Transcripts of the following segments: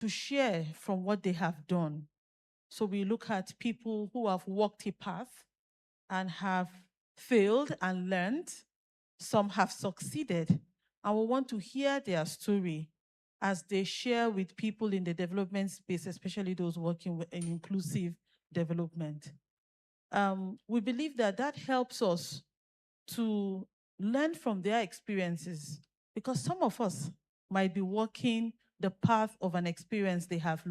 to share from what they have done. So we look at people who have walked a path and have failed and learned. Some have succeeded. And we want to hear their story as they share with people in the development space, especially those working in inclusive development. We believe that that helps us to learn from their experiences, because some of us might be walking the path of an experience they have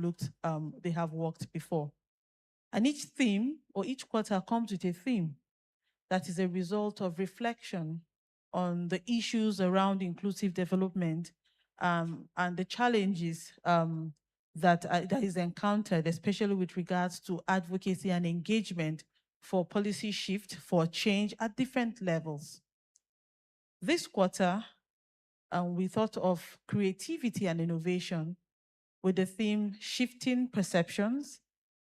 walked before. And each theme or each quarter comes with a theme that is a result of reflection on the issues around inclusive development, and the challenges that is encountered, especially with regards to advocacy and engagement for policy shift, for change at different levels. This quarter, we thought of creativity and innovation with the theme Shifting Perceptions,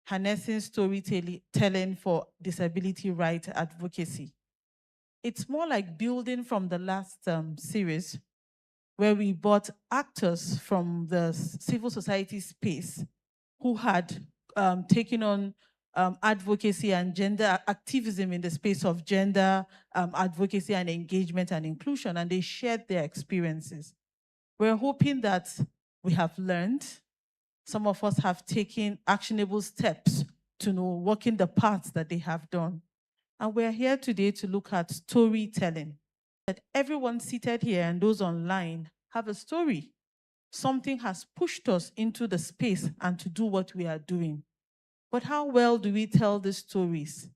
Harnessing Storytelling for Disability Right Advocacy. It's more like building from the last series, where we brought actors from the civil society space who had taken on advocacy and gender activism in the space of gender advocacy and engagement and inclusion, and they shared their experiences. We're hoping that we have learned, some of us have taken actionable steps to know walking the paths that they have done. And we're here today to look at storytelling. That everyone seated here and those online have a story. Something has pushed us into the space and to do what we are doing. But how well do we tell these stories?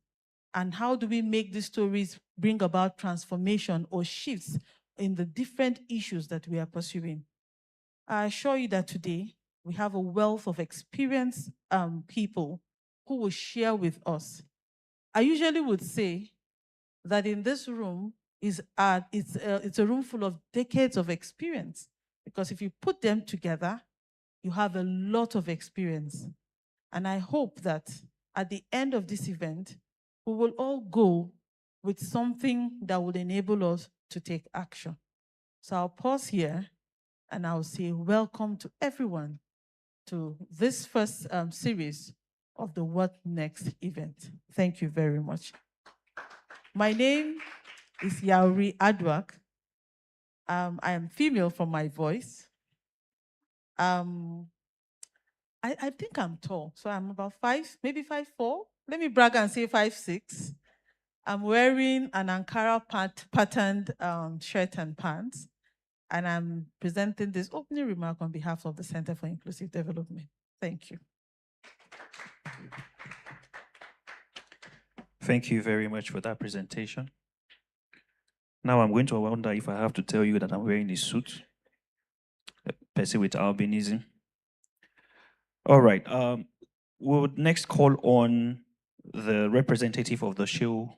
And how do we make these stories bring about transformation or shifts in the different issues that we are pursuing? I assure you that today we have a wealth of experienced people who will share with us. I usually would say that in this room it's a room full of decades of experience, because if you put them together, you have a lot of experience. And I hope that at the end of this event, we will all go with something that will enable us to take action. So I'll pause here and I'll say welcome to everyone to this first series of the What Next event. Thank you very much. My name is Yauri Adwak. I am female from my voice. I think I'm tall, so I'm about 5, maybe 5'4". Let me brag and say 5'6". I'm wearing an Ankara patterned shirt and pants, and I'm presenting this opening remark on behalf of the Center for Inclusive Development. Thank you. Thank you very much for that presentation. Now I'm going to wonder if I have to tell you that I'm wearing a suit, a person with albinism. All right. We'll next call on the representative of the Shehu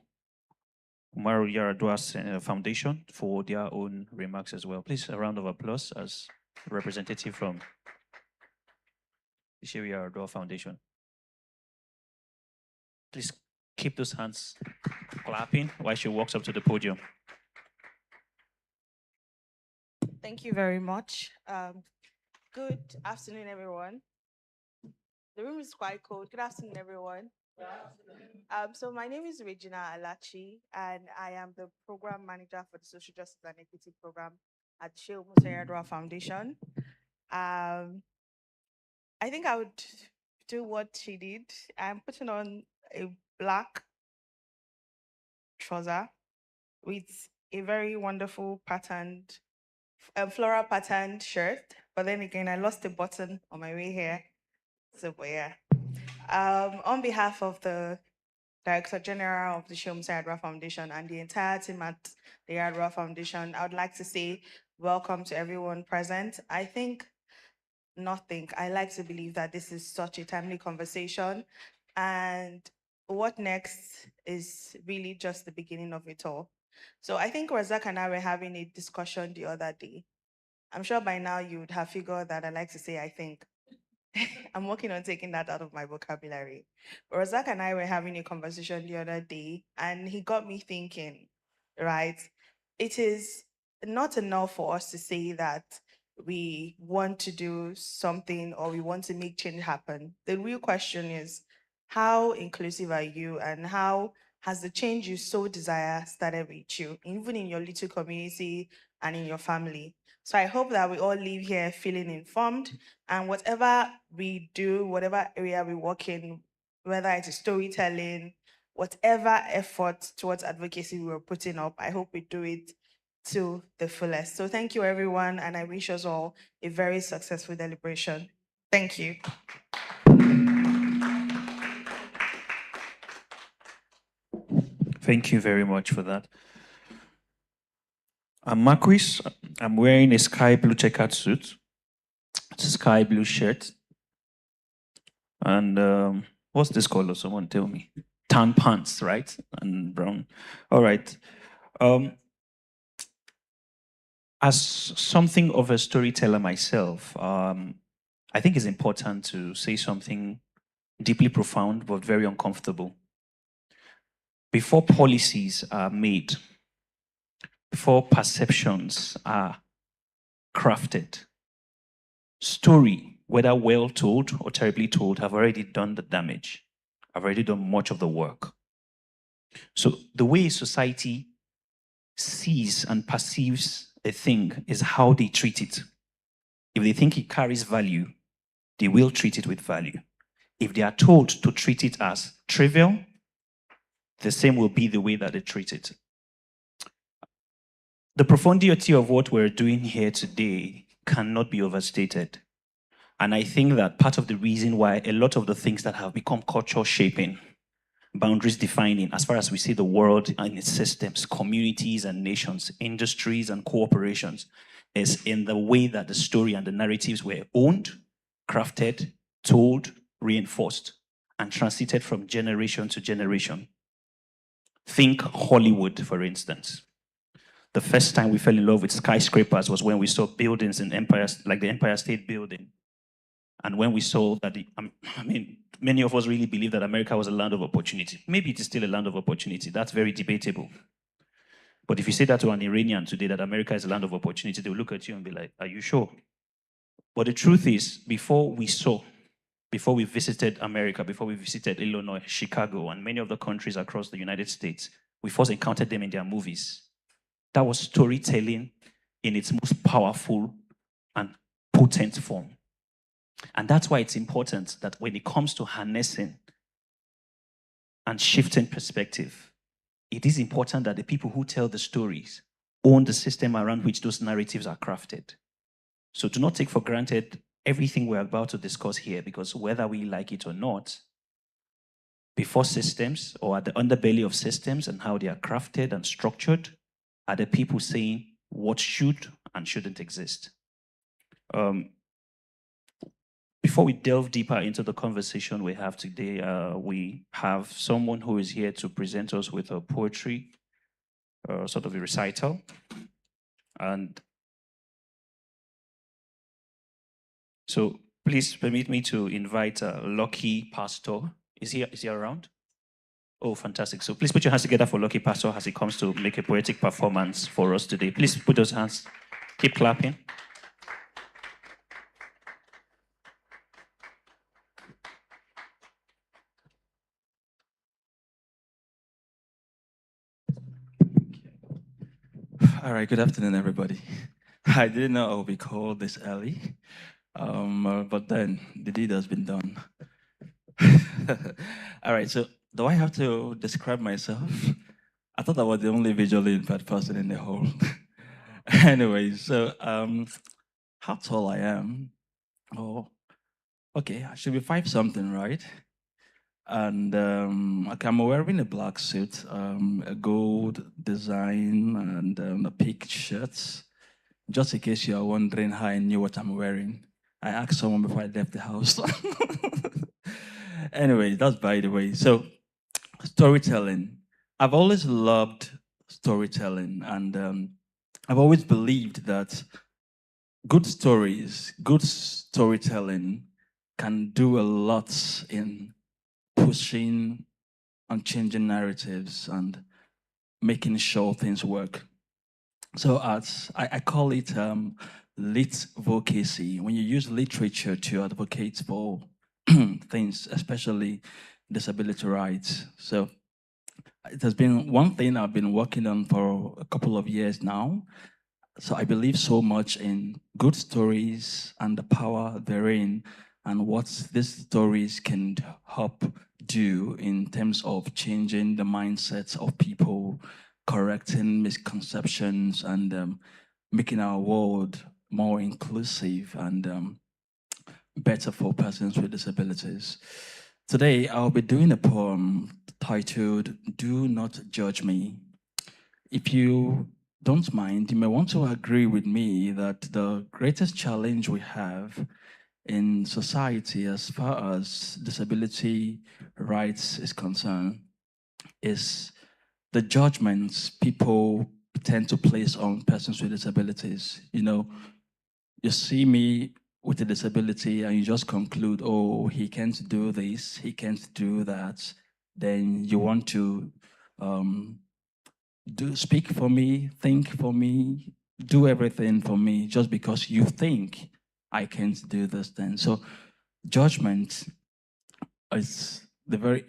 Umaru Yar'Adua Foundation for their own remarks as well. Please, a round of applause as representative from the Shehu Yar'Adua Foundation. Please keep those hands clapping while she walks up to the podium. Thank you very much. Good afternoon, everyone. The room is quite cold. Good afternoon, everyone. So my name is Regina Alachi, and I am the program manager for the Social Justice and Equity Program at Shehu Musa Yar'Adua Foundation. I think I would do what she did. I'm putting on a black trouser with a very wonderful patterned, floral patterned shirt. But then again, I lost a button on my way here. So, but yeah. On behalf of the Director General of the Shehu Musa Yar'Adua Foundation and the entire team at the Yar'Adua Foundation, I would like to say welcome to everyone present. I like to believe that this is such a timely conversation, and what next is really just the beginning of it all. So I think Razak and I were having a discussion the other day. I'm sure by now you would have figured that I like to say I think. I'm working on taking that out of my vocabulary. But Razak and I were having a conversation the other day, and he got me thinking, right? It is not enough for us to say that we want to do something or we want to make change happen. The real question is, how inclusive are you, and how has the change you so desire started with you, even in your little community and in your family? So I hope that we all leave here feeling informed, and whatever we do, whatever area we work in, whether it is storytelling, whatever effort towards advocacy we were putting up, I hope we do it to the fullest. So thank you, everyone, and I wish us all a very successful deliberation. Thank you. Thank you very much for that. I'm Marquis. I'm wearing a sky blue checkered suit. It's a sky blue shirt. And what's this color? Someone tell me. Tan pants, right? And brown. All right. As something of a storyteller myself, I think it's important to say something deeply profound but very uncomfortable. Before policies are made, before perceptions are crafted, story, whether well told or terribly told, have already done the damage, have already done much of the work. So the way society sees and perceives a thing is how they treat it. If they think it carries value, they will treat it with value. If they are told to treat it as trivial, the same will be the way that they treat it. The profundity of what we're doing here today cannot be overstated. And I think that part of the reason why a lot of the things that have become culture shaping, boundaries defining, as far as we see the world and its systems, communities and nations, industries and corporations, is in the way that the story and the narratives were owned, crafted, told, reinforced, and transited from generation to generation. Think Hollywood, for instance. The first time we fell in love with skyscrapers was when we saw buildings in empires, like the Empire State Building. And when we saw that, many of us really believe that America was a land of opportunity. Maybe it is still a land of opportunity. That's very debatable. But if you say that to an Iranian today, that America is a land of opportunity, they'll look at you and be like, are you sure? But the truth is, before we visited America, before we visited Illinois, Chicago, and many of the countries across the United States, we first encountered them in their movies. That was storytelling in its most powerful and potent form. And that's why it's important that when it comes to harnessing and shifting perspective, it is important that the people who tell the stories own the system around which those narratives are crafted. So do not take for granted everything we're about to discuss here, because whether we like it or not, before systems or at the underbelly of systems and how they are crafted and structured are the people saying what should and shouldn't exist. Before we delve deeper into the conversation we have today, we have someone who is here to present us with a poetry, sort of a recital. And so please permit me to invite Lucky Pastor. Is he around? Oh, fantastic. So please put your hands together for Lucky Pastor as he comes to make a poetic performance for us today. Please put those hands, keep clapping. All right, good afternoon, everybody. I didn't know I would be called this early, but then the deed has been done. All right, so do I have to describe myself? I thought I was the only visually impaired person in the whole. Anyway, so how tall I am? Oh, okay, I should be 5-something, right? And okay, I'm wearing a black suit, a gold design, and a pink shirt. Just in case you are wondering how I knew what I'm wearing, I asked someone before I left the house. Anyway, that's by the way. So, storytelling. I've always loved storytelling, and I've always believed that good stories, good storytelling can do a lot in pushing and changing narratives and making sure things work. So as I call it litvocacy, when you use literature to advocate for things, especially disability rights. So it has been one thing I've been working on for a couple of years now. So I believe so much in good stories and the power therein, and what these stories can help do in terms of changing the mindsets of people, correcting misconceptions, and making our world more inclusive and better for persons with disabilities. Today, I'll be doing a poem titled Do Not Judge Me. If you don't mind, you may want to agree with me that the greatest challenge we have in society as far as disability rights is concerned is the judgments people tend to place on persons with disabilities. You know, you see me with a disability and you just conclude, oh, he can't do this, he can't do that. Then you want to speak for me, think for me, do everything for me just because you think I can't do this then. So judgment is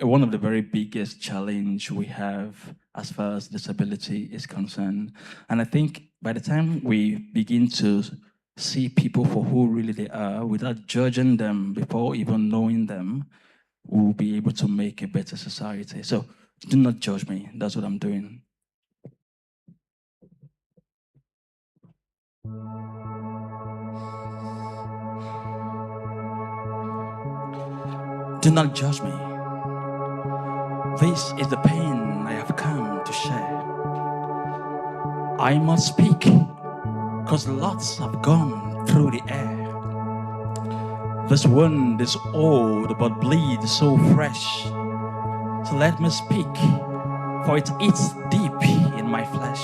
one of the very biggest challenge we have as far as disability is concerned. And I think by the time we begin to see people for who really they are without judging them before even knowing them, we'll be able to make a better society. So do not judge me. That's what I'm doing. Do not judge me. This is the pain I have come to share. I must speak, because lots have gone through the air. This wound is old, but bleeds so fresh. So let me speak, for it eats deep in my flesh.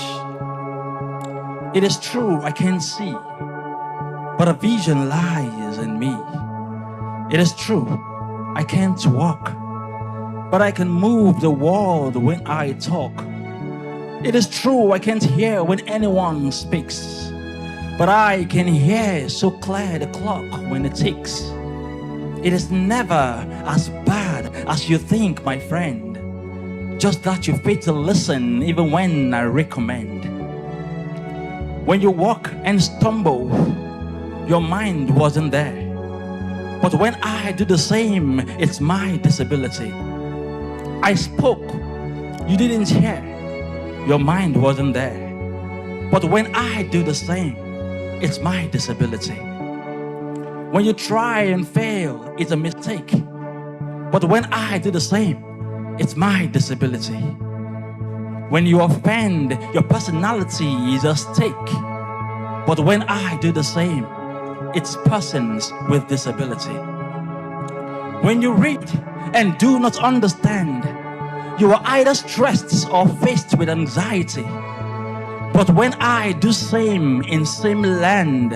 It is true I can't see, but a vision lies in me. It is true I can't walk, but I can move the world when I talk. It is true I can't hear when anyone speaks, but I can hear so clear the clock when it ticks. It is never as bad as you think, my friend, just that you fail to listen even when I recommend. When you walk and stumble, your mind wasn't there. But when I do the same, it's my disability. I spoke, you didn't hear, your mind wasn't there. But when I do the same, it's my disability. When you try and fail, it's a mistake. But when I do the same, it's my disability. When you offend, your personality is at stake. But when I do the same, it's persons with disability. When you read and do not understand, you are either stressed or faced with anxiety. But when I do same in same land,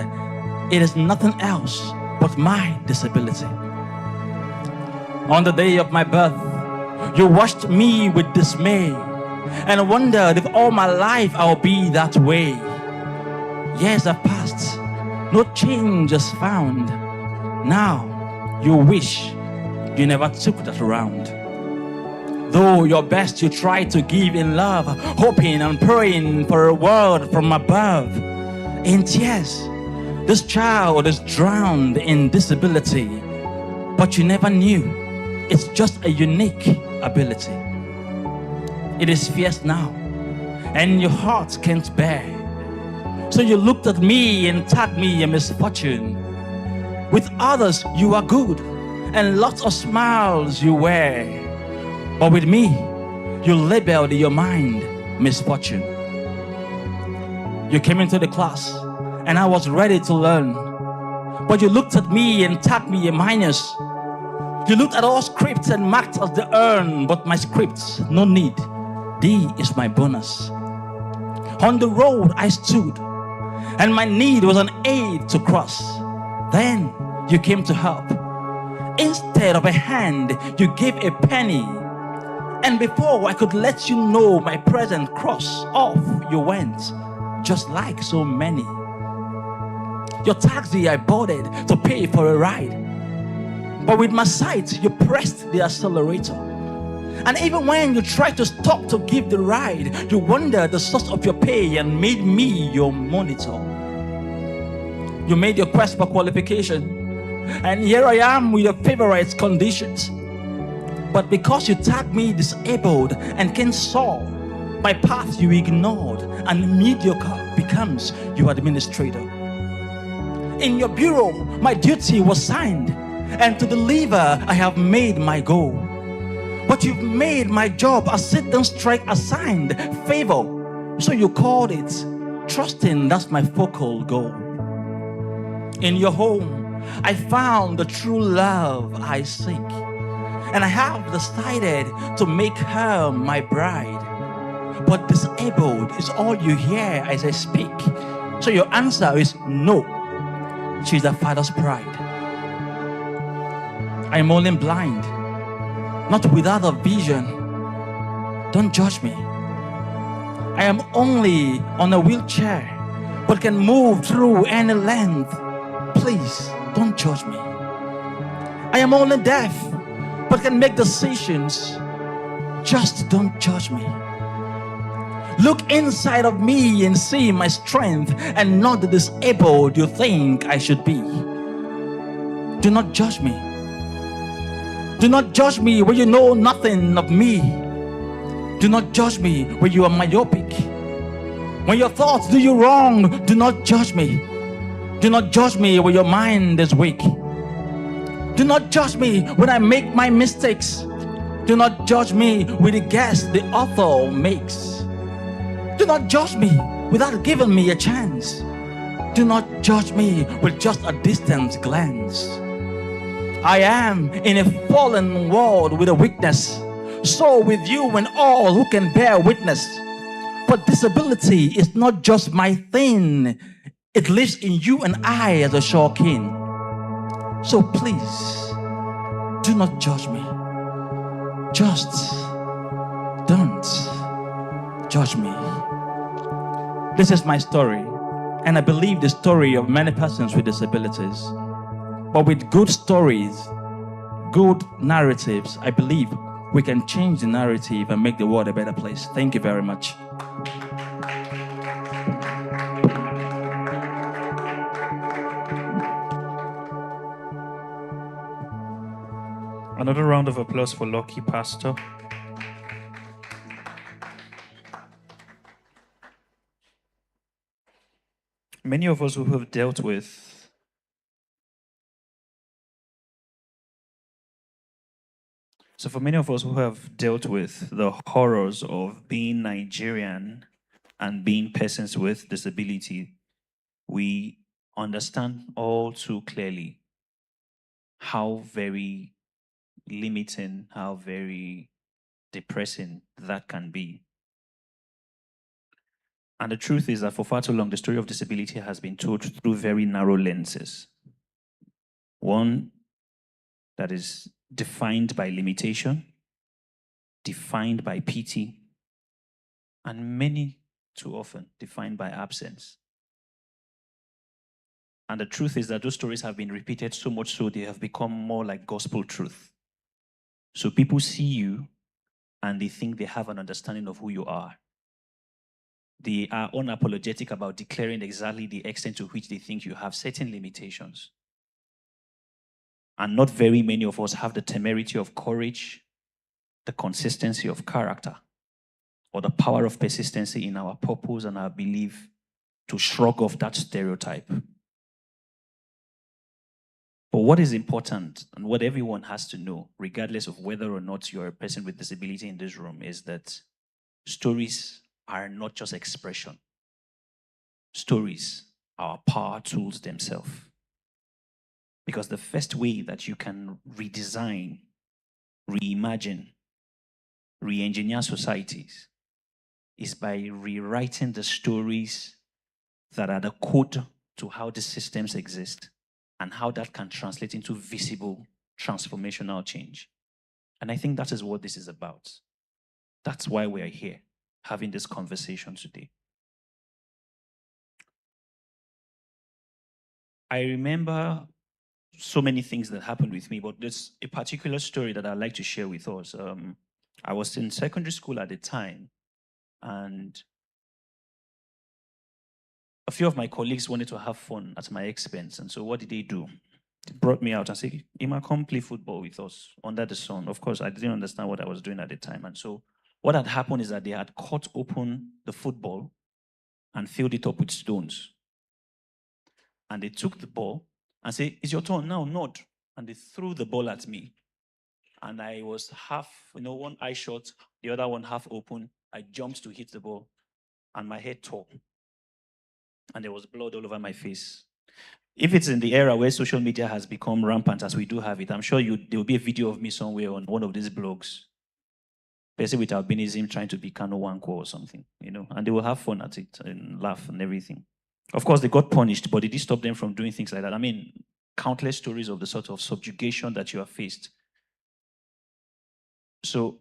it is nothing else but my disability. On the day of my birth, you watched me with dismay and wondered if all my life I'll be that way. Years have passed, no change is found. Now you wish you never took that round. Though your best you try to give in love, hoping and praying for a word from above. In tears, this child is drowned in disability, but you never knew it's just a unique ability. It is fierce now, and your heart can't bear. So you looked at me and tagged me a misfortune. With others, you are good, and lots of smiles you wear. But with me, you labeled your mind misfortune. You came into the class, and I was ready to learn. But you looked at me and tagged me a minus. You looked at all scripts and marked as the earn, but my scripts, no need. D is my bonus. On the road I stood, and my need was an aid to cross. Then you came to help. Instead of a hand, you gave a penny. And before I could let you know my present cross, off you went, just like so many. Your taxi, I boarded to pay for a ride. But with my sight, you pressed the accelerator. And even when you tried to stop to give the ride, you wondered the source of your pay and made me your monitor. You made your quest for qualification, and here I am with your favorite conditions. But because you tagged me disabled and can't solve, my path you ignored, and mediocre becomes your administrator. In your bureau, my duty was signed, and to deliver I have made my goal. But you've made my job a sit-down strike assigned favor, so you called it, trusting that's my focal goal. In your home, I found the true love I seek, and I have decided to make her my bride. But disabled is all you hear as I speak, so your answer is no. She's a father's pride. I am only blind, not without a vision. Don't judge me. I am only on a wheelchair, but can move through any length. Please don't judge me. I am only deaf, but can make decisions. Just don't judge me. Look inside of me and see my strength and not the disabled you think I should be. Do not judge me. Do not judge me when you know nothing of me. Do not judge me when you are myopic. When your thoughts do you wrong, do not judge me. Do not judge me when your mind is weak. Do not judge me when I make my mistakes. Do not judge me with the guess the author makes. Do not judge me without giving me a chance. Do not judge me with just a distant glance. I am in a fallen world with a weakness. So with you and all who can bear witness. But disability is not just my thing. It lives in you and I as a sure kin. So please, do not judge me. Just don't judge me. This is my story, and I believe the story of many persons with disabilities. But with good stories, good narratives, I believe we can change the narrative and make the world a better place. Thank you very much. Another round of applause for Lucky Pastor. Many of us who have dealt with for many of us who have dealt with the horrors of being Nigerian and being persons with disability, we understand all too clearly how very limiting, how very depressing that can be. And the truth is that for far too long, the story of disability has been told through very narrow lenses. One that is defined by limitation, defined by pity, and many too often defined by absence. And the truth is that those stories have been repeated so much so they have become more like gospel truth. So people see you and they think they have an understanding of who you are. They are unapologetic about declaring exactly the extent to which they think you have certain limitations. And not very many of us have the temerity of courage, the consistency of character, or the power of persistency in our purpose and our belief to shrug off that stereotype. But what is important and what everyone has to know, regardless of whether or not you're a person with disability in this room, is that stories are not just expression. Stories are power tools themselves. Because the first way that you can redesign, reimagine, re-engineer societies is by rewriting the stories that are the code to how the systems exist and how that can translate into visible transformational change. And I think that is what this is about. That's why we are here, having this conversation today. I remember so many things that happened with me, but there's a particular story that I'd like to share with us. I was in secondary school at the time, and a few of my colleagues wanted to have fun at my expense. And so what did they do? They brought me out and said, Ima, come play football with us under the sun. Of course, I didn't understand what I was doing at the time. And so what had happened is that they had cut open the football and filled it up with stones. And they took the ball and said, it's your turn now, nod. And they threw the ball at me. And I was half, one eye shut, the other one half open. I jumped to hit the ball, and my head tore. And there was blood all over my face. If it's in the era where social media has become rampant, as we do have it, I'm sure there will be a video of me somewhere on one of these blogs, basically with albinism trying to be Kano Wanko or something, and they will have fun at it and laugh and everything. Of course, they got punished, but did it stop them from doing things like that? I mean, countless stories of the sort of subjugation that you have faced. So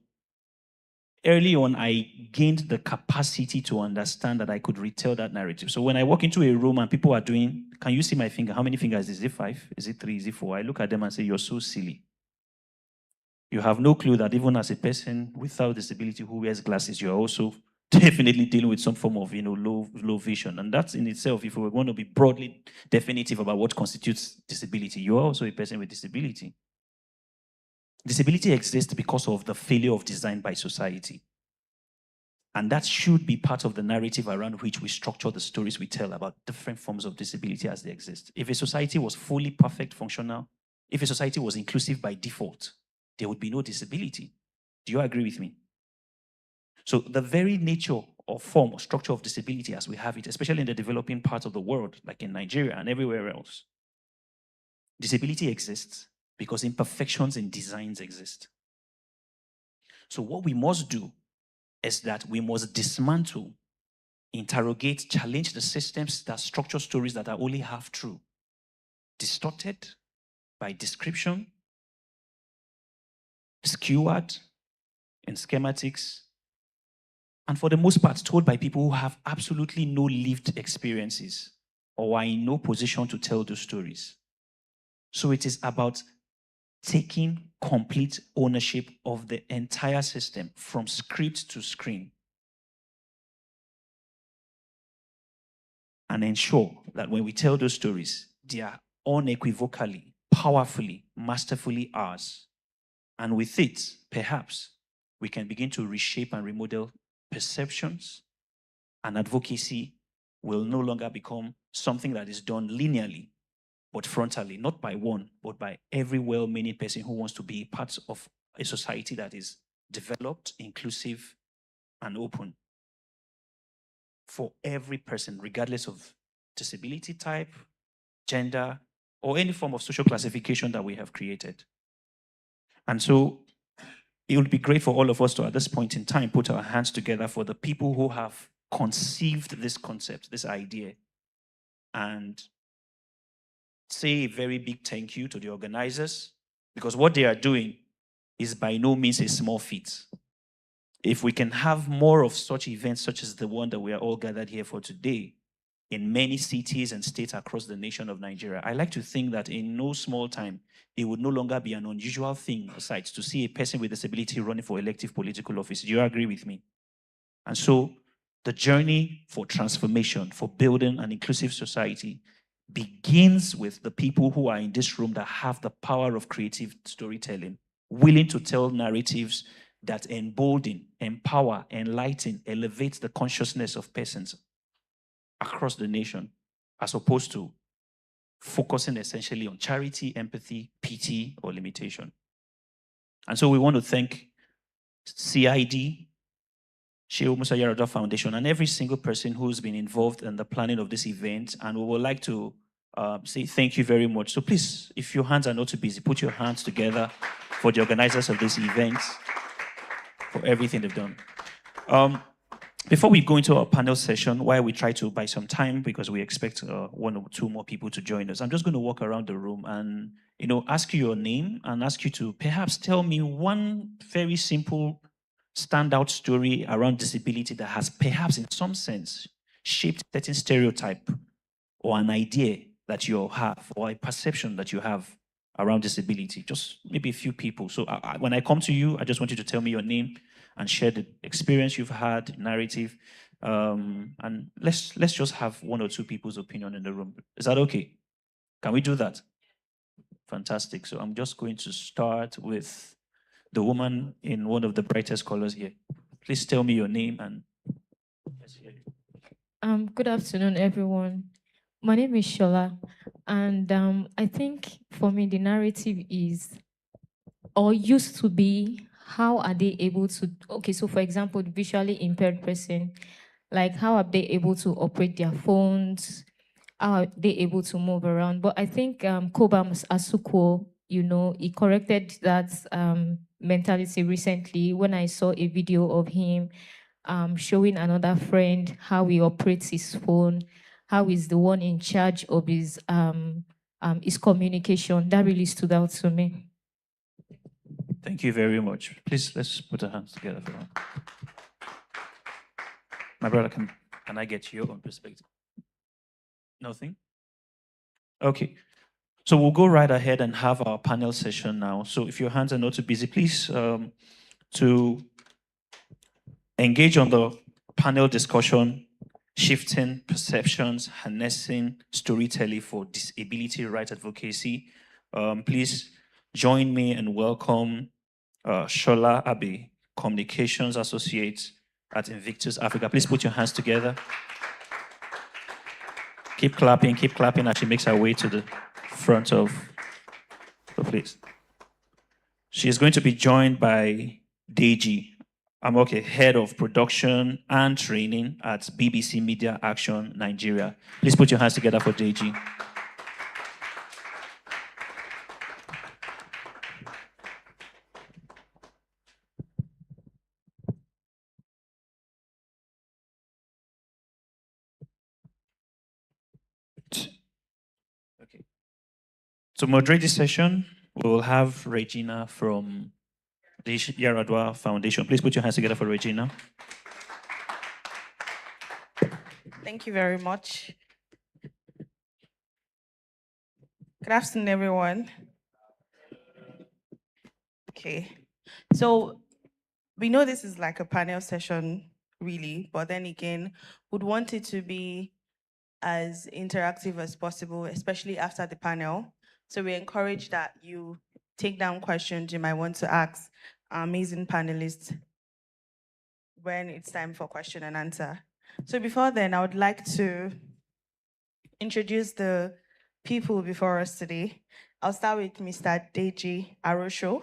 early on, I gained the capacity to understand that I could retell that narrative. So when I walk into a room and people are doing, can you see my finger? How many fingers? Is it 5? Is it 3? Is it 4? I look at them and say, you're so silly. You have no clue that even as a person without disability who wears glasses, you're also definitely dealing with some form of, low vision. And that's in itself, if we were going to be broadly definitive about what constitutes disability, you're also a person with disability. Disability exists because of the failure of design by society. And that should be part of the narrative around which we structure the stories we tell about different forms of disability as they exist. If a society was fully perfect, functional, if a society was inclusive by default, there would be no disability. Do you agree with me? So the very nature or form or structure of disability as we have it, especially in the developing parts of the world, like in Nigeria and everywhere else, disability exists because imperfections in designs exist. So what we must do is that we must dismantle, interrogate, challenge the systems that structure stories that are only half true, distorted by description, skewered in schematics, and for the most part told by people who have absolutely no lived experiences or are in no position to tell those stories. So it is about taking complete ownership of the entire system from script to screen and ensure that when we tell those stories, they are unequivocally, powerfully, masterfully ours. And with it, perhaps, we can begin to reshape and remodel perceptions, and advocacy will no longer become something that is done linearly, but frontally, not by one, but by every well-meaning person who wants to be part of a society that is developed, inclusive, and open for every person, regardless of disability type, gender, or any form of social classification that we have created. And so it would be great for all of us to, at this point in time, put our hands together for the people who have conceived this concept, this idea, and say a very big thank you to the organizers, because what they are doing is by no means a small feat. If we can have more of such events, such as the one that we are all gathered here for today, in many cities and states across the nation of Nigeria, I like to think that in no small time, it would no longer be an unusual thing besides to see a person with disability running for elective political office. Do you agree with me? And so the journey for transformation, for building an inclusive society, begins with the people who are in this room that have the power of creative storytelling, willing to tell narratives that embolden, empower, enlighten, elevate the consciousness of persons across the nation, as opposed to focusing essentially on charity, empathy, pity, or limitation. And so we want to thank CID, Shehu Musa Yar'Adua Foundation, and every single person who's been involved in the planning of this event. And we would like to say thank you very much. So please, if your hands are not too busy, put your hands together for the organizers of this event, for everything they've done. Before we go into our panel session, while we try to buy some time, because we expect 1 or 2 more people to join us, I'm just going to walk around the room and ask you your name and ask you to perhaps tell me one very simple standout story around disability that has perhaps in some sense shaped a certain stereotype or an idea that you have, or a perception that you have around disability? Just maybe a few people. So when I come to you, I just want you to tell me your name and share the experience you've had, narrative, and let's just have one or two people's opinion in the room. Is that okay? Can we do that? Fantastic. So I'm just going to start with the woman in one of the brightest colors here. Please tell me your name and. Good afternoon, everyone. My name is Shola, and I think for me the narrative is or used to be how are they able to okay, so for example, the visually impaired person, like how are they able to operate their phones, how are they able to move around? But I think Kobam Asuko, he corrected that mentality recently when I saw a video of him showing another friend how he operates his phone, how he's the one in charge of his communication. That really stood out to me. Thank you very much. Please, let's put our hands together for that. My brother, can I get your own perspective? Nothing? Okay. So we'll go right ahead and have our panel session now. So if your hands are not too busy, please to engage on the panel discussion, shifting perceptions, harnessing storytelling for disability rights advocacy. Please join me and welcome Shola Abe, Communications Associate at Invictus Africa. Please put your hands together. Keep clapping as she makes her way to the front of the place. She is going to be joined by Deji Amoke, Head of Production and Training at BBC Media Action Nigeria. Please put your hands together for Deji. Okay. To moderate this session, we will have Regina from the Yaradua Foundation. Please put your hands together for Regina. Thank you very much. Good afternoon, everyone. Okay, so we know this is like a panel session, really, but then again, would want it to be as interactive as possible, especially after the panel. So we encourage that you take down questions you might want to ask our amazing panelists when it's time for question and answer. So before then, I would like to introduce the people before us today. I'll start with Mr. Deji Arosho,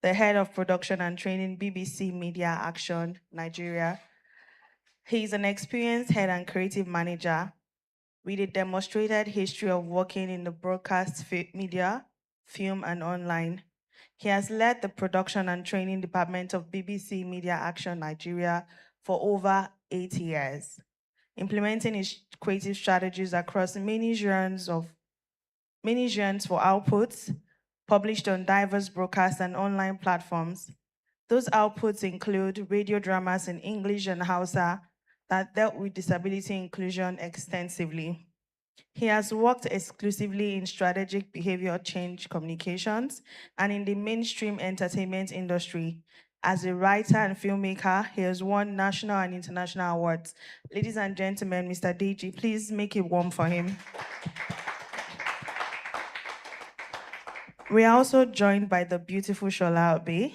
the Head of Production and Training, BBC Media Action Nigeria. He's an experienced head and creative manager with a demonstrated history of working in the broadcast media, film, and online. He has led the production and training department of BBC Media Action Nigeria for over 8 years, implementing his creative strategies across many genres for outputs published on diverse broadcast and online platforms. Those outputs include radio dramas in English and Hausa that dealt with disability inclusion extensively. He has worked exclusively in strategic behavior change communications and in the mainstream entertainment industry. As a writer and filmmaker, he has won national and international awards. Ladies and gentlemen, Mr. Deji, please make it warm for him. We are also joined by the beautiful Shola Abe.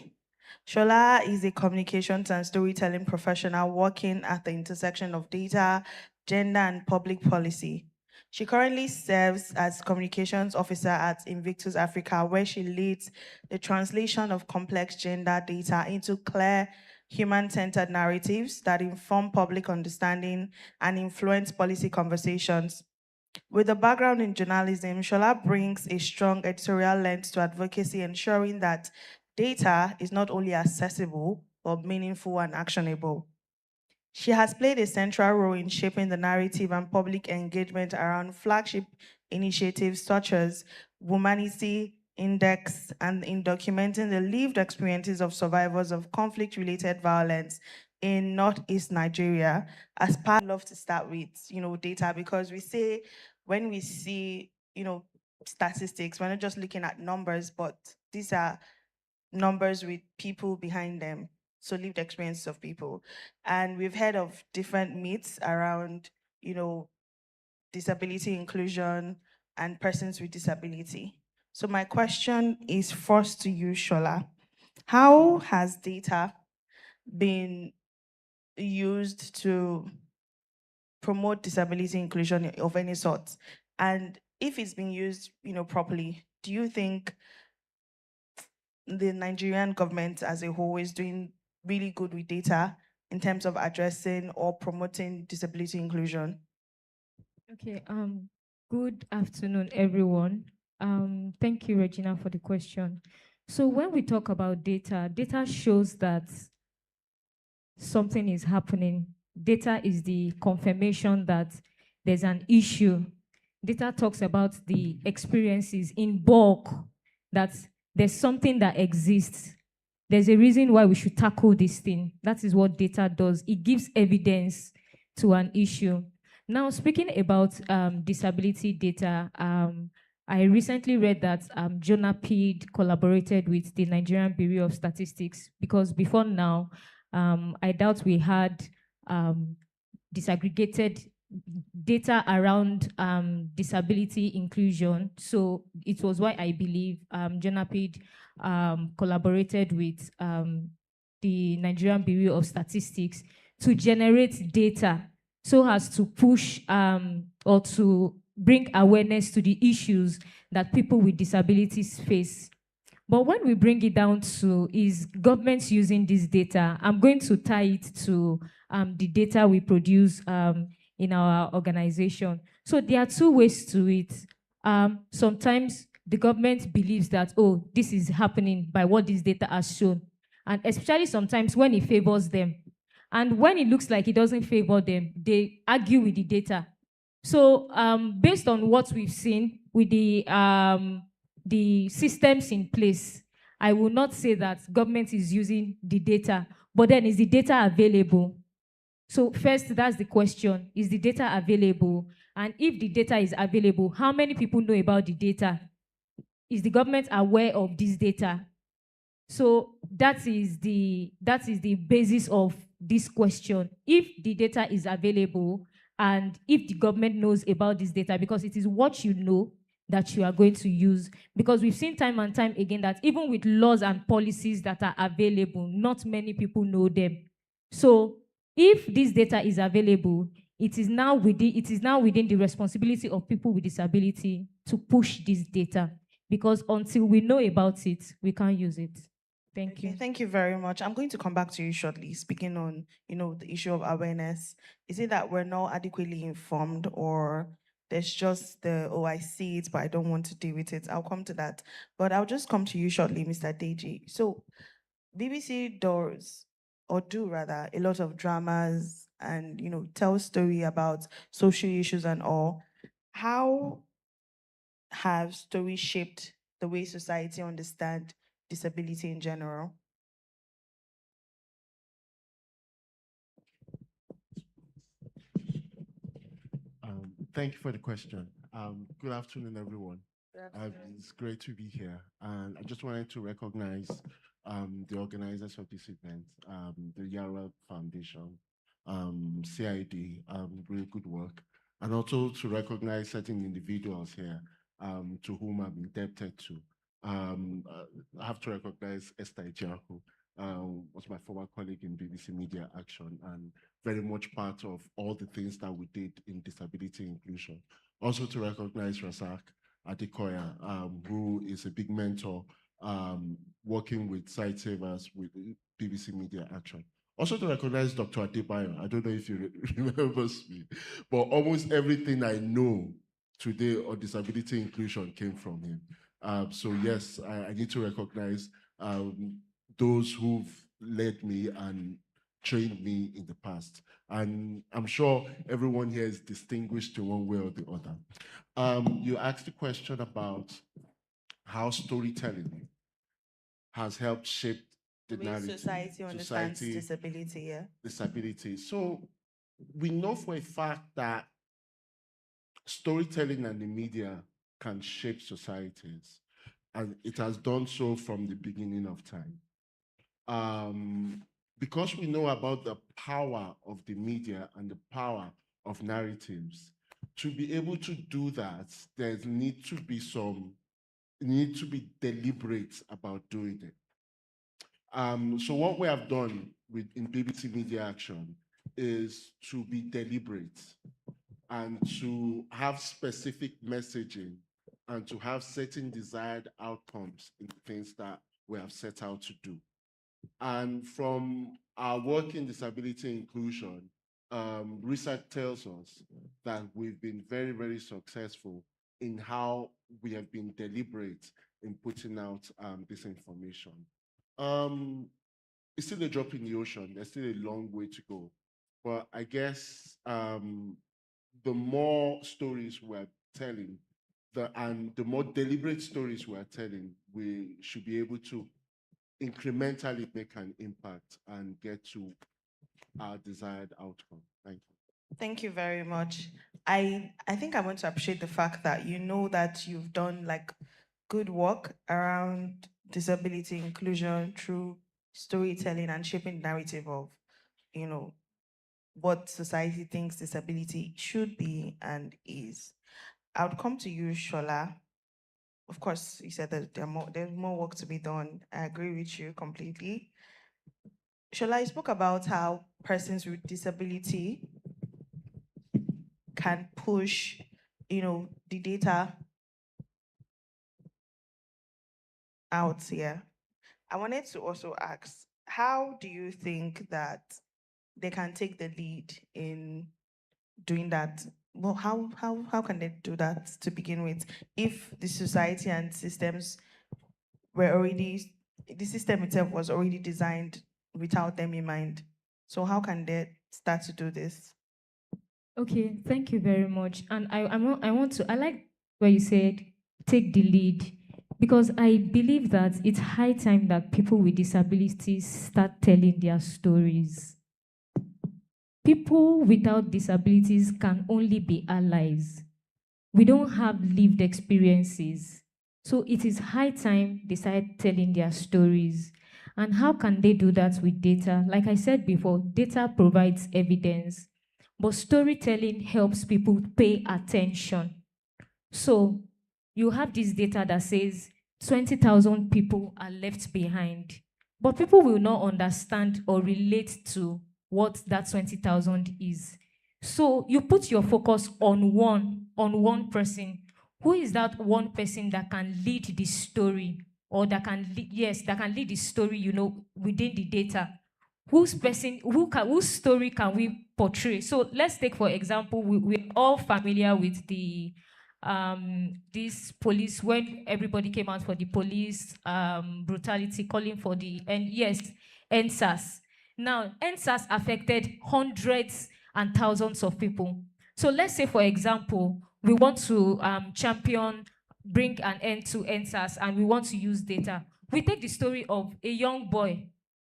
Shola is a communications and storytelling professional working at the intersection of data, gender, and public policy. She currently serves as communications officer at Invictus Africa, where she leads the translation of complex gender data into clear, human-centered narratives that inform public understanding and influence policy conversations. With a background in journalism, Shola brings a strong editorial lens to advocacy, ensuring that data is not only accessible, but meaningful and actionable. She has played a central role in shaping the narrative and public engagement around flagship initiatives such as Womanity Index and in documenting the lived experiences of survivors of conflict-related violence in Northeast Nigeria. As part, I love to start with, data, because we say when we see statistics. We're not just looking at numbers, but these are numbers with people behind them. So lived experiences of people. And we've heard of different myths around, disability inclusion and persons with disability. So my question is first to you, Shola. How has data been used to promote disability inclusion of any sort? And if it's being used, properly, do you think the Nigerian government as a whole is doing really good with data in terms of addressing or promoting disability inclusion? Okay, good afternoon, everyone. Thank you, Regina, for the question. So when we talk about data, data shows that something is happening. Data is the confirmation that there's an issue. Data talks about the experiences in bulk, that there's something that exists. There's a reason why we should tackle this thing. That is what data does. It gives evidence to an issue. Now, speaking about disability data, I recently read that JONAPID collaborated with the Nigerian Bureau of Statistics, because before now, I doubt we had disaggregated data around disability inclusion. So it was why I believe JONAPID collaborated with the Nigerian Bureau of Statistics to generate data so as to push or to bring awareness to the issues that people with disabilities face. But when we bring it down to is governments using this data, I'm going to tie it to the data we produce in our organization. So there are two ways to it. Sometimes the government believes that, oh, this is happening by what this data has shown. And especially sometimes when it favors them. And when it looks like it doesn't favor them, they argue with the data. So based on what we've seen with the systems in place, I will not say that government is using the data, but then is the data available? So first, that's the question. Is the data available? And if the data is available, how many people know about the data? Is the government aware of this data? So that is the basis of this question. If the data is available and if the government knows about this data, because it is what you know that you are going to use. Because we've seen time and time again that even with laws and policies that are available, not many people know them. So if this data is available, it is now within the responsibility of people with disability to push this data. Because until we know about it, we can't use it. Thank you. Thank you very much. I'm going to come back to you shortly, speaking on, the issue of awareness. Is it that we're not adequately informed, or there's just I see it, but I don't want to deal with it? I'll come to that. But I'll just come to you shortly, Mr. Deji. So BBC does, or do rather, a lot of dramas and, tell story about social issues and all. How have stories shaped the way society understand disability in general? Thank you for the question. Good afternoon, everyone. It's great to be here. And I just wanted to recognize the organizers of this event, the Yara Foundation, CID, really good work. And also to recognize certain individuals here to whom I'm indebted to. I have to recognize Esther Ejiaku, was my former colleague in BBC Media Action, and very much part of all the things that we did in disability inclusion. Also to recognize Razak Adekoya, who is a big mentor working with Site Savers with BBC Media Action. Also to recognize Dr. Adebayo. I don't know if you remember me, but almost everything I know today on disability inclusion came from him. So yes, I need to recognize those who've led me and trained me in the past. And I'm sure everyone here is distinguished in one way or the other. You asked a question about how storytelling has helped shape the narrative. Society understands disability, yeah. Disability. So we know for a fact that storytelling and the media can shape societies. And it has done so from the beginning of time. Because we know about the power of the media and the power of narratives, to be able to do that, there need to be deliberate about doing it. So what we have done in BBC Media Action is to be deliberate and to have specific messaging and to have certain desired outcomes in the things that we have set out to do. And from our work in disability inclusion, research tells us that we've been very, very successful in how we have been deliberate in putting out this information. It's still a drop in the ocean. There's still a long way to go. But I guess the more stories we're telling, and the more deliberate stories we're telling, we should be able to incrementally make an impact and get to our desired outcome. Thank you. Thank you very much. I think I want to appreciate the fact that you know that you've done like good work around disability inclusion through storytelling and shaping the narrative of, you know, what society thinks disability should be and is. I would come to you, Shola. Of course, you said that there's more work to be done. I agree with you completely. Shola, you spoke about how persons with disability can push, the data out here. I wanted to also ask, how do you think that they can take the lead in doing that? Well, how can they do that to begin with? If the society and systems the system itself was already designed without them in mind. So how can they start to do this? Okay, thank you very much. And I like where you said take the lead, because I believe that it's high time that people with disabilities start telling their stories. People without disabilities can only be allies. We don't have lived experiences. So it is high time they start telling their stories. And how can they do that with data? Like I said before, data provides evidence, but storytelling helps people pay attention. So you have this data that says 20,000 people are left behind, but people will not understand or relate to what that 20,000 is. So you put your focus on one person. Who is that one person that can lead the story, or that can lead the story, within the data? Whose story can we portray? So let's take, for example, we're all familiar with the this police, when everybody came out for the police brutality, calling for the EndSARS. Now, EndSARS affected hundreds and thousands of people. So let's say, for example, we want to bring an end to EndSARS, and we want to use data. We take the story of a young boy.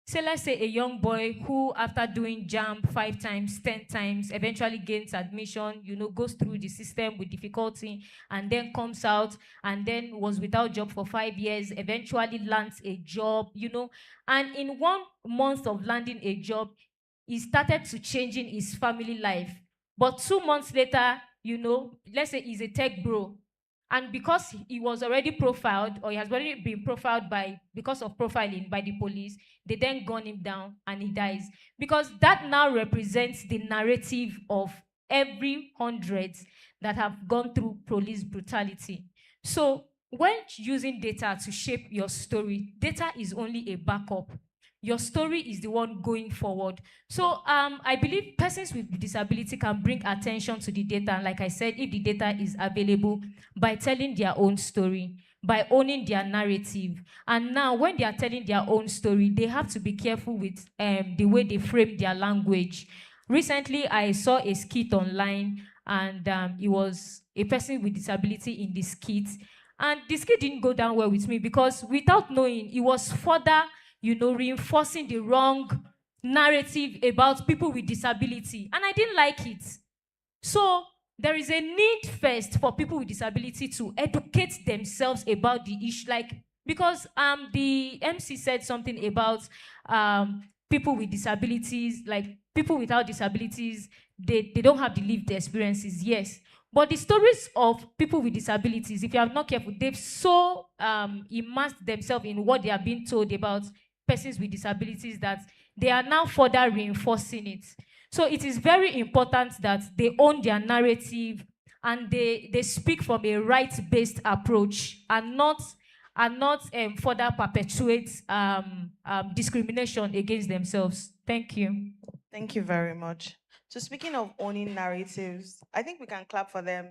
So let's say a young boy who, after doing JAMB 5 times, 10 times, eventually gains admission, goes through the system with difficulty, and then comes out, and then was without job for 5 years, eventually lands a job, and in 1 month of landing a job, he started to changing his family life. But 2 months later, let's say he's a tech bro, and because he was already profiled, or he has already been profiled because of profiling by the police, they then gun him down and he dies. Because that now represents the narrative of every hundreds that have gone through police brutality. So when using data to shape your story, data is only a backup. Your story is the one going forward. So I believe persons with disability can bring attention to the data, and like I said, if the data is available, by telling their own story, by owning their narrative. And now, when they are telling their own story, they have to be careful with the way they frame their language. Recently, I saw a skit online, and it was a person with disability in the skit. And the skit didn't go down well with me, because without knowing, it was further reinforcing the wrong narrative about people with disability. And I didn't like it. So there is a need first for people with disability to educate themselves about the issue, like, because the MC said something about people with disabilities, like people without disabilities, they don't have the lived experiences, yes. But the stories of people with disabilities, if you are not careful, they've so immersed themselves in what they are being told about persons with disabilities that they are now further reinforcing it. So it is very important that they own their narrative and they speak from a right-based approach and not further perpetuate discrimination against themselves. Thank you. Thank you very much. So speaking of owning narratives, I think we can clap for them.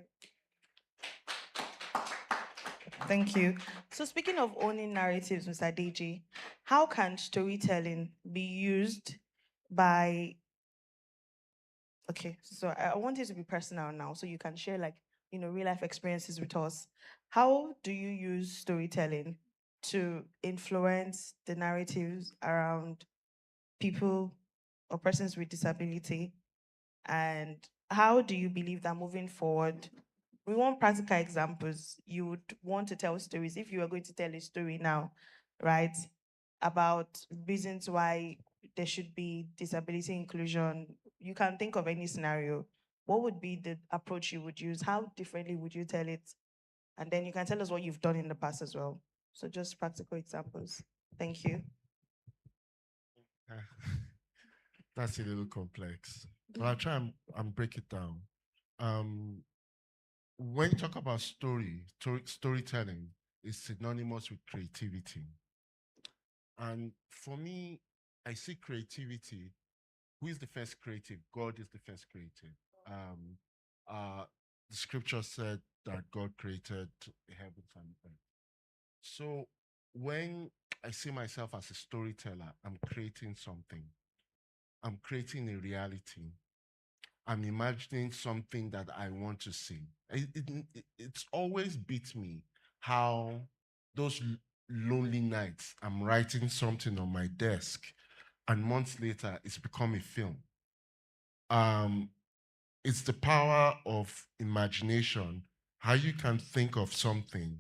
Thank you. So speaking of owning narratives, Mr. Deji, how can storytelling be used by, okay, so I want it to be personal now, so you can share like, real life experiences with us. How do you use storytelling to influence the narratives around people or persons with disability? And how do you believe that moving forward, we want practical examples. You would want to tell stories. If you are going to tell a story now, right, about reasons why there should be disability inclusion, you can think of any scenario. What would be the approach you would use? How differently would you tell it? And then you can tell us what you've done in the past as well. So just practical examples. Thank you. That's a little complex, but I'll try and break it down. When you talk about storytelling is synonymous with creativity. And for me, I see creativity. Who is the first creative? God is the first creative. Um, the scripture said that God created the heavens and the earth. So when I see myself as a storyteller, I'm creating something. I'm creating a reality. I'm imagining something that I want to see. It's always beat me how those lonely nights I'm writing something on my desk, and months later it's become a film. Um, it's the power of imagination, how you can think of something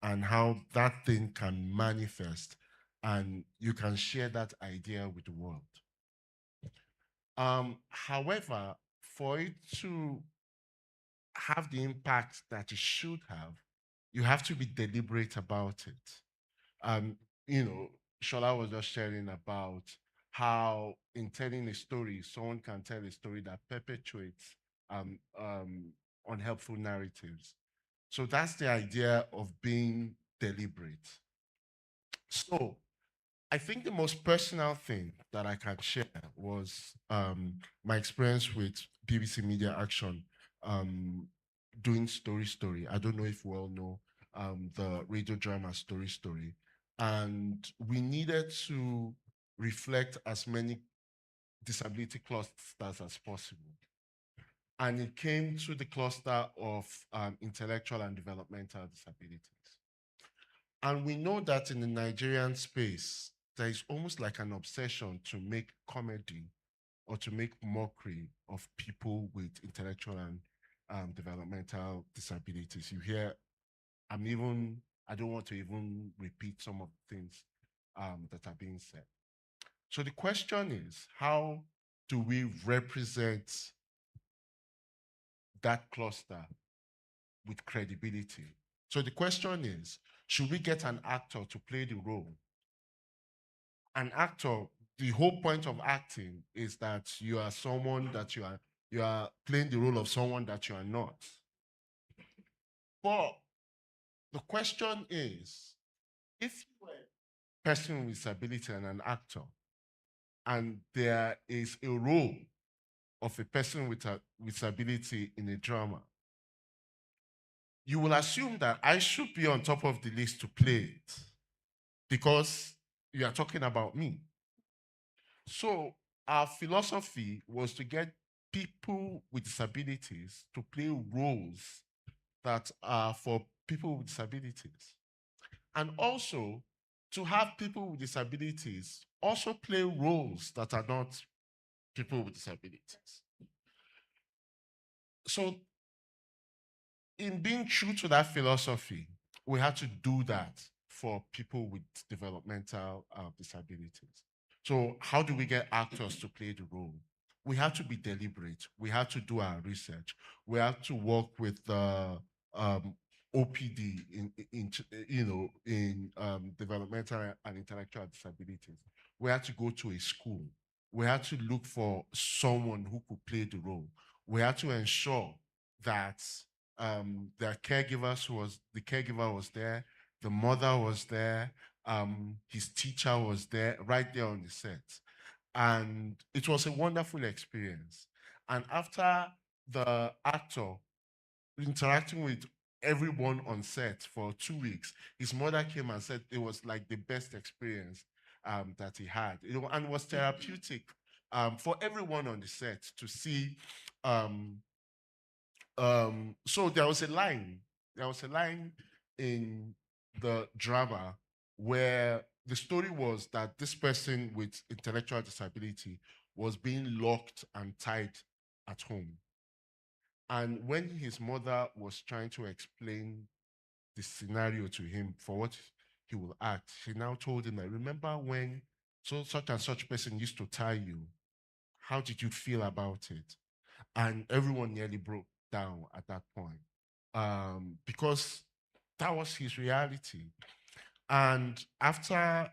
and how that thing can manifest, and you can share that idea with the world. However, for it to have the impact that it should have, you have to be deliberate about it. Um, Shola was just sharing about how in telling a story, someone can tell a story that perpetuates unhelpful narratives. So that's the idea of being deliberate. So I think the most personal thing that I can share was my experience with BBC Media Action doing Story Story. I don't know if we all know the radio drama Story Story. And we needed to reflect as many disability clusters as possible. And it came to the cluster of intellectual and developmental disabilities. And we know that in the Nigerian space, there is almost like an obsession to make comedy or to make mockery of people with intellectual and developmental disabilities. You hear, I don't want to even repeat some of the things that are being said. So the question is, how do we represent that cluster with credibility? So the question is, should we get an actor to play the role? An actor, the whole point of acting is that you are someone that you are playing the role of someone that you are not. But the question is, if you were a person with disability and an actor, and there is a role of a person with disability in a drama, you will assume that I should be on top of the list to play it because you are talking about me. So our philosophy was to get people with disabilities to play roles that are for people with disabilities. And also to have people with disabilities also play roles that are not people with disabilities. So in being true to that philosophy, we had to do that for people with developmental disabilities. So how do we get actors to play the role? We have to be deliberate. We have to do our research. We have to work with the OPD in developmental and intellectual disabilities. We had to go to a school. We had to look for someone who could play the role. We had to ensure that the caregiver was there, the mother was there, his teacher was there, right there on the set. And it was a wonderful experience. And after the actor interacting with everyone on set for 2 weeks, his mother came and said it was like the best experience that he had. And it was therapeutic for everyone on the set to see. So there was a line in the drama where the story was that this person with intellectual disability was being locked and tied at home. And when his mother was trying to explain the scenario to him for what he will act, she now told him that, remember when such and such person used to tie you? How did you feel about it? And everyone nearly broke down at that point because that was his reality. And after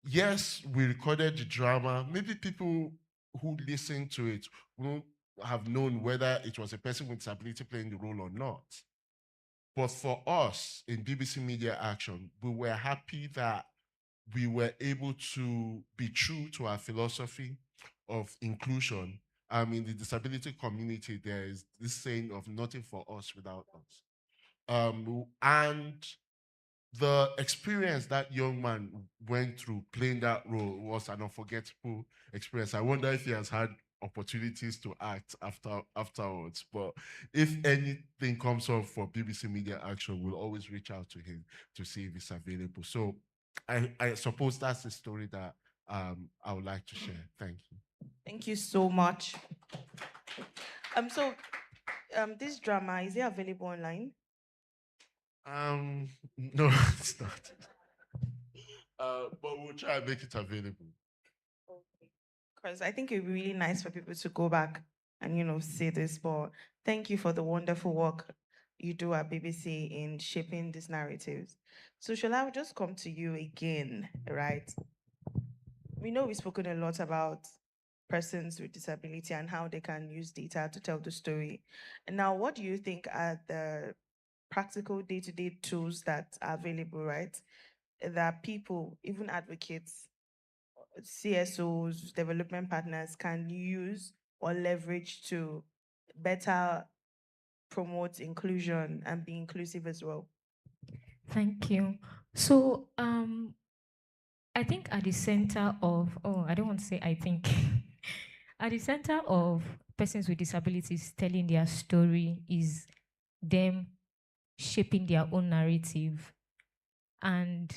yes, we recorded the drama. Maybe people who listened to it won't have known whether it was a person with disability playing the role or not. But for us in BBC Media Action, we were happy that we were able to be true to our philosophy of inclusion. In the disability community, there is this saying of nothing for us without us. And the experience that young man went through playing that role was an unforgettable experience. I wonder if he has had opportunities to act afterwards. But if anything comes up for BBC Media Action, we'll always reach out to him to see if it's available. So I suppose that's the story that I would like to share. Thank you. Thank you so much. This drama, is it available online? No, it's not. But we'll try and make it available. Okay. Because I think it would be really nice for people to go back and see this. But thank you for the wonderful work you do at BBC in shaping these narratives. So shall I just come to you again, right? We know we've spoken a lot about persons with disability and how they can use data to tell the story. And now, what do you think are the practical day-to-day tools that are available, right? That people, even advocates, CSOs, development partners can use or leverage to better promote inclusion and be inclusive as well? Thank you. So I think at the center of, I don't want to say I think, at the center of persons with disabilities telling their story is them shaping their own narrative. And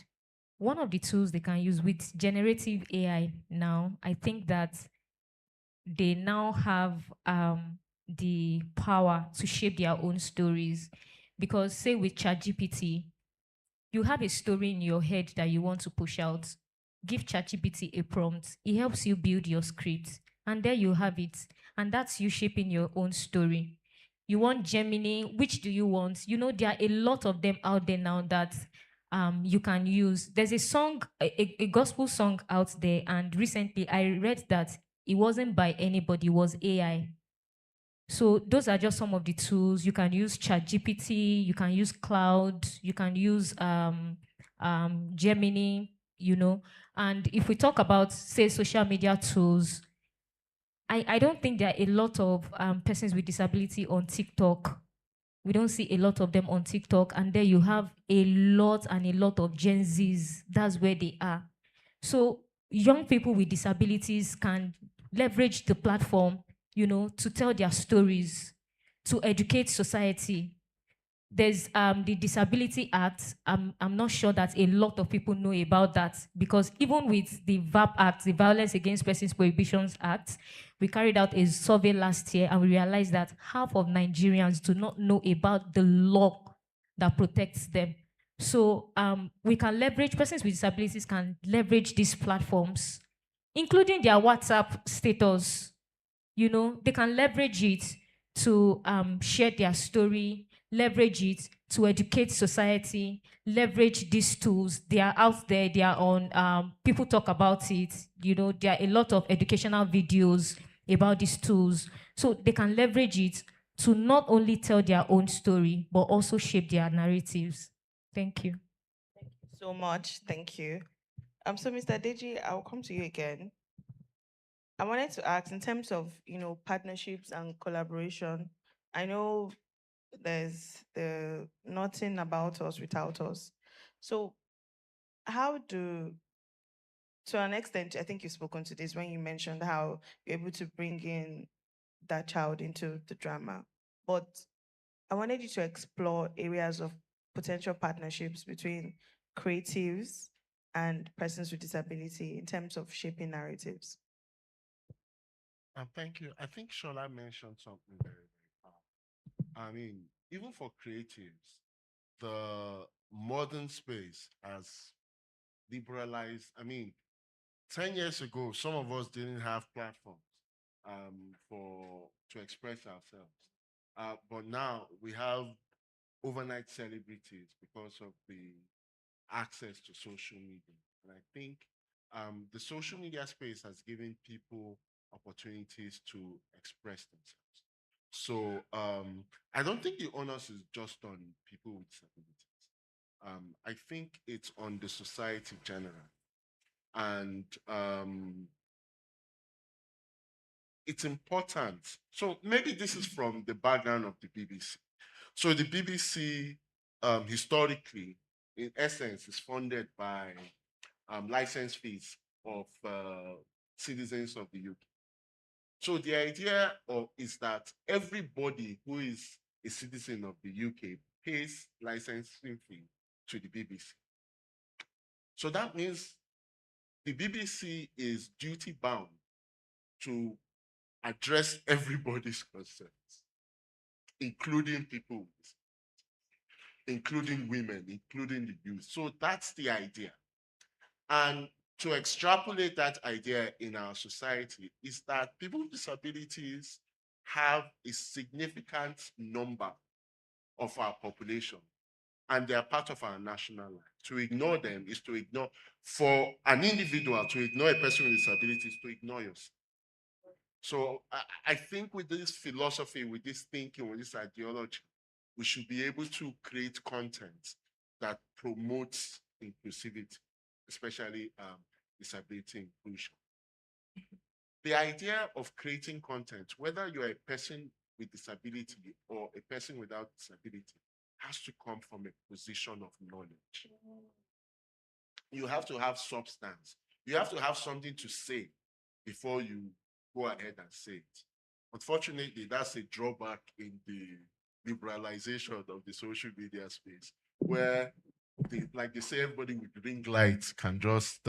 one of the tools they can use with generative AI now, I think that they now have the power to shape their own stories. Because say with ChatGPT, you have a story in your head that you want to push out. Give ChatGPT a prompt. It helps you build your script. And there you have it. And that's you shaping your own story. You want Gemini, which do you want? There are a lot of them out there now that you can use. There's a song, a gospel song out there. And recently I read that it wasn't by anybody, it was AI. So those are just some of the tools. You can use ChatGPT, you can use Cloud, you can use Gemini, And if we talk about, say, social media tools, I don't think there are a lot of persons with disability on TikTok. We don't see a lot of them on TikTok. And there you have a lot of Gen Zs. That's where they are. So young people with disabilities can leverage the platform to tell their stories, to educate society. there's the Disability Act. I'm not sure that a lot of people know about that, because even with the VAP Act, the Violence Against Persons Prohibitions Act, we carried out a survey last year and we realized that half of Nigerians do not know about the law that protects them. So we can leverage, persons with disabilities can leverage these platforms, including their WhatsApp status. You know, they can leverage it to share their story, leverage it to educate society, leverage these tools. They are out there, they are on, people talk about it. You know, there are a lot of educational videos about these tools. So they can leverage it to not only tell their own story, but also shape their narratives. Thank you. So much. Thank you. So Mr. Deji, I'll come to you again. I wanted to ask in terms of, partnerships and collaboration. I know there's the nothing about us without us. So how do, to an extent, I think you've spoken to this when you mentioned how you're able to bring in that child into the drama. But I wanted you to explore areas of potential partnerships between creatives and persons with disability in terms of shaping narratives. Thank you. I think Shola mentioned something very, very powerful. I mean, even for creatives, the modern space has liberalized. I mean, 10 years ago, some of us didn't have platforms to express ourselves. But now we have overnight celebrities because of the access to social media. And I think the social media space has given people opportunities to express themselves. So I don't think the onus is just on people with disabilities. I think it's on the society generally. And it's important. So maybe this is from the background of the BBC. So the BBC historically, in essence, is funded by license fees of citizens of the UK. So the idea is that everybody who is a citizen of the UK pays licensing fee to the BBC. So that means the BBC is duty bound to address everybody's concerns, including people, including women, including the youth. So that's the idea. And to extrapolate that idea in our society is that people with disabilities have a significant number of our population, and they are part of our national life. To ignore them is to ignore, for an individual, to ignore a person with disabilities is to ignore yourself. So I think with this philosophy, with this thinking, with this ideology, we should be able to create content that promotes inclusivity, especially disability inclusion. The idea of creating content, whether you're a person with disability or a person without disability, has to come from a position of knowledge. You have to have substance. You have to have something to say before you go ahead and say it. Unfortunately, that's a drawback in the liberalization of the social media space, where like they say, everybody with ring lights can just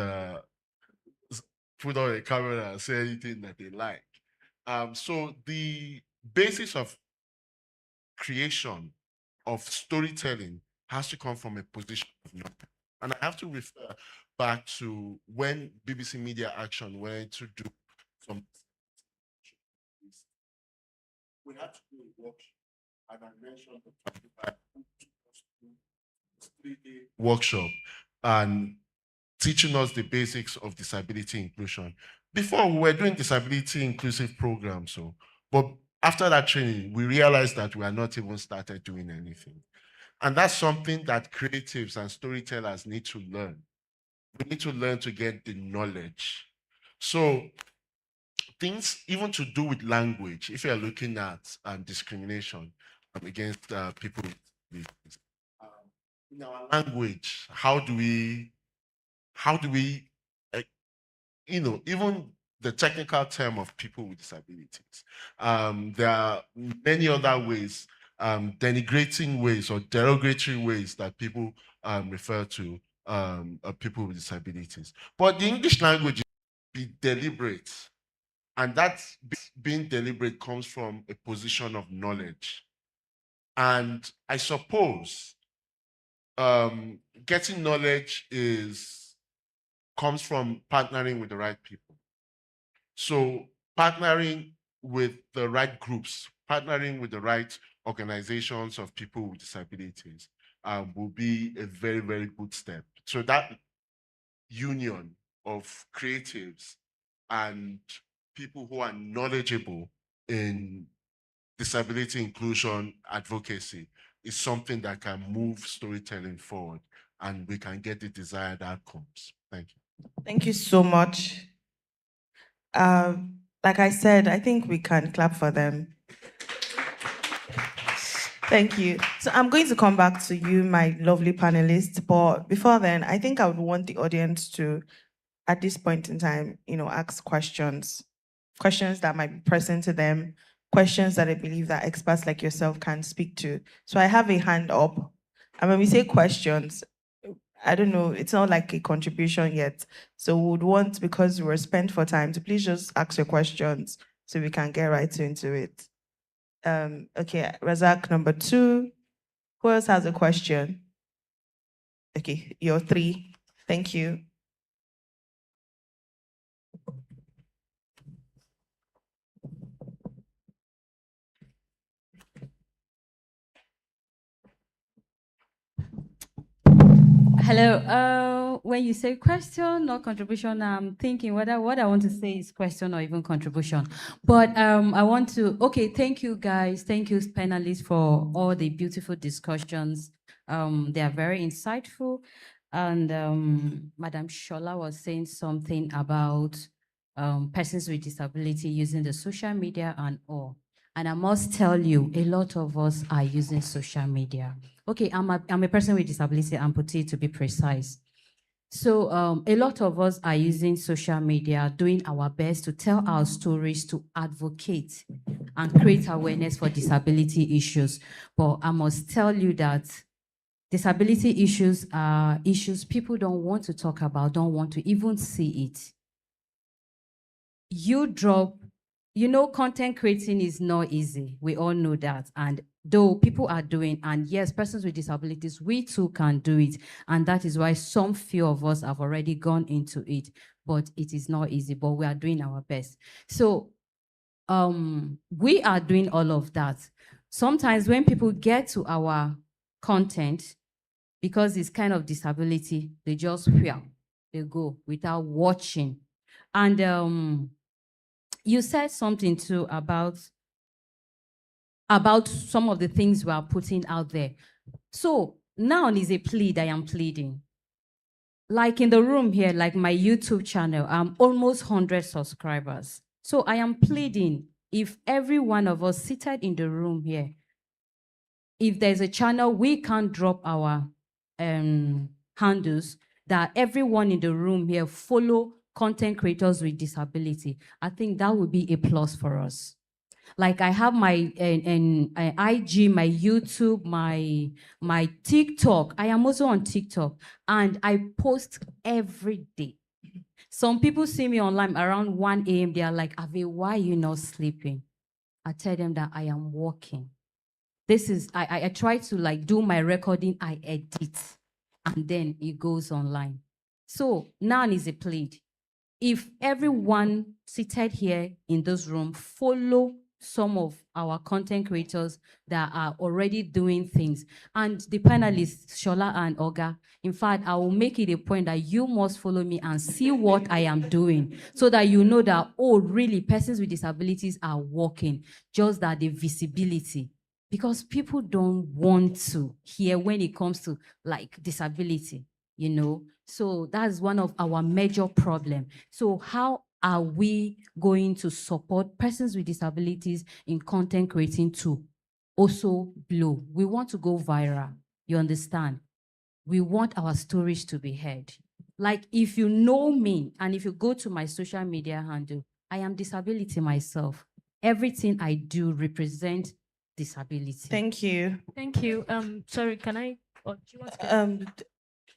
put on a camera and say anything that they like. So the basis of creation, of storytelling, has to come from a position of knowledge. And I have to refer back to when BBC Media Action went to do some. We had to do a workshop, and I mentioned the 3-day workshop and teaching us the basics of disability inclusion. Before, we were doing disability inclusive programs, but after that training, we realized that we had not even started doing anything. And that's something that creatives and storytellers need to learn. We need to learn to get the knowledge. So things even to do with language, if you're looking at discrimination against people with in our language, how do we even the technical term of people with disabilities. There are many other ways. denigrating ways or derogatory ways that people refer to people with disabilities. But the English language is deliberate, and that being deliberate comes from a position of knowledge. And I suppose getting knowledge comes from partnering with the right people. So partnering with the right groups, partnering with the right organizations of people with disabilities will be a very, very good step. So that union of creatives and people who are knowledgeable in disability inclusion advocacy is something that can move storytelling forward, and we can get the desired outcomes. Thank you. Thank you so much. Like I said, I think we can clap for them. Thank you. So I'm going to come back to you, my lovely panelists. But before then, I think I would want the audience to, at this point in time, ask questions that might be present to them, questions that I believe that experts like yourself can speak to. So I have a hand up. And when we say questions, I don't know, it's not like a contribution yet. So we would want, because we're spent for time, to please just ask your questions so we can get right into it. Okay, Razak, number 2. Who else has a question? Okay, you're 3. Thank you. Hello. When you say question or contribution, I'm thinking whether what I want to say is question or even contribution. But I want to, thank you guys. Thank you, panelists, for all the beautiful discussions. They are very insightful. And Madam Shola was saying something about persons with disability using the social media and all. And I must tell you, a lot of us are using social media. Okay, I'm a person with disability, amputee to be precise. So a lot of us are using social media, doing our best to tell our stories, to advocate and create awareness for disability issues. But I must tell you that disability issues are issues people don't want to talk about, don't want to even see it. Content creating is not easy. We all know that. And though people are doing, and yes, persons with disabilities, we too can do it. And that is why some few of us have already gone into it. But it is not easy, but we are doing our best. So we are doing all of that. Sometimes when people get to our content, because it's kind of disability, they just they go without watching. And you said something too about some of the things we are putting out there. So now is a plea that I am pleading. Like in the room here, like my YouTube channel, I'm almost 100 subscribers. So I am pleading, if every one of us seated in the room here, if there's a channel we can't drop our handles, that everyone in the room here follow content creators with disability, I think that would be a plus for us. Like I have my IG, my YouTube, my TikTok. I am also on TikTok, and I post every day. Some people see me online around 1 a.m. They are like, Ave, why are you not sleeping? I tell them that I am working. I try to do my recording, I edit, and then it goes online. So now is a plea. If everyone seated here in this room follow some of our content creators that are already doing things, and the panelists, Shola and Oga, in fact, I will make it a point that you must follow me and see what I am doing, so that you know that, oh, really, persons with disabilities are working, just that the visibility, because people don't want to hear when it comes to disability, So that's one of our major problems. So how are we going to support persons with disabilities in content creating to also blow? We want to go viral, you understand? We want our stories to be heard. Like if you know me, and if you go to my social media handle, I am disability myself. Everything I do represents disability. Thank you. Thank you. Sorry, can I? Or do you want to?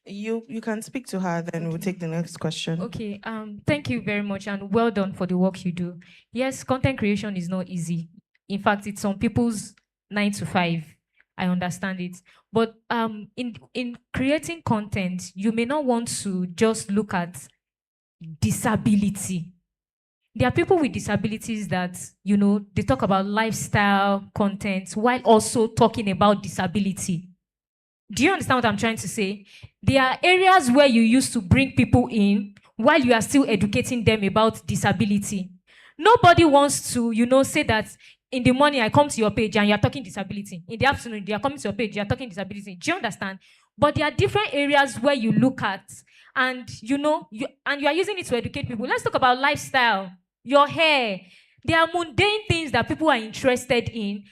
You can speak to her, then we'll take the next question. Okay. Thank you very much, and well done for the work you do. Yes, content creation is not easy. In fact, it's some people's 9 to 5. I understand it. But in creating content, you may not want to just look at disability. There are people with disabilities that, they talk about lifestyle content while also talking about disability. Do you understand what I'm trying to say? There are areas where you used to bring people in while you are still educating them about disability. Nobody wants to, say that in the morning I come to your page and you're talking disability. In the afternoon, they are coming to your page, you're talking disability. Do you understand? But there are different areas where you look at and, you are using it to educate people. Let's talk about lifestyle, your hair. There are mundane things that people are interested in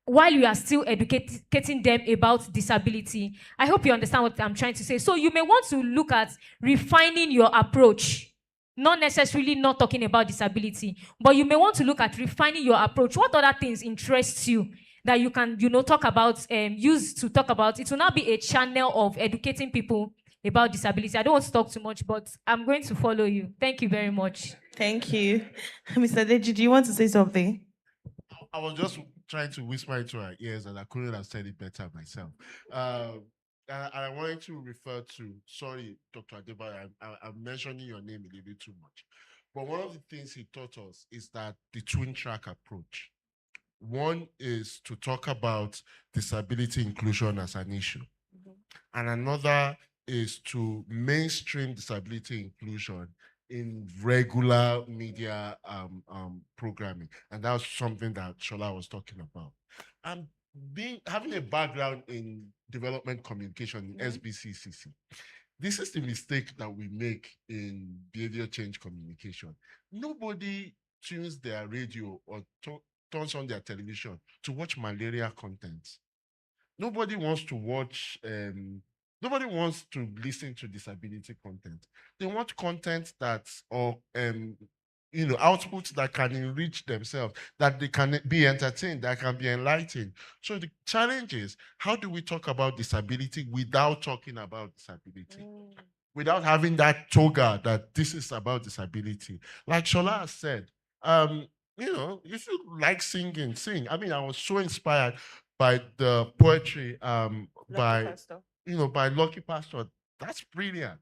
while you are still educating them about disability. I hope you understand what I'm trying to say. So you may want to look at refining your approach, not necessarily not talking about disability, but you may want to look at refining your approach. What other things interest you that you can, talk about, use to talk about? It will not be a channel of educating people about disability. I don't want to talk too much, but I'm going to follow you. Thank you very much. Thank you. Mr. Deji, do you want to say something? I was just trying to whisper into her ears, and I couldn't have said it better myself. And I wanted to refer to, sorry, Dr. Adebayo, I'm mentioning your name a little bit too much. But one of the things he taught us is that the twin track approach. One is to talk about disability inclusion as an issue. And another is to mainstream disability inclusion in regular media programming. And that's something that Shola was talking about. And having a background in development communication in SBCCC, this is the mistake that we make in behavior change communication. Nobody tunes their radio or turns on their television to watch malaria content. Nobody wants to watch nobody wants to listen to disability content. They want content that's outputs that can enrich themselves, that they can be entertained, that can be enlightened. So the challenge is, how do we talk about disability without talking about disability? Without having that toga that this is about disability. Like Shola has said, if you like singing, sing. I mean, I was so inspired by the poetry by Lucky Pastor. That's brilliant.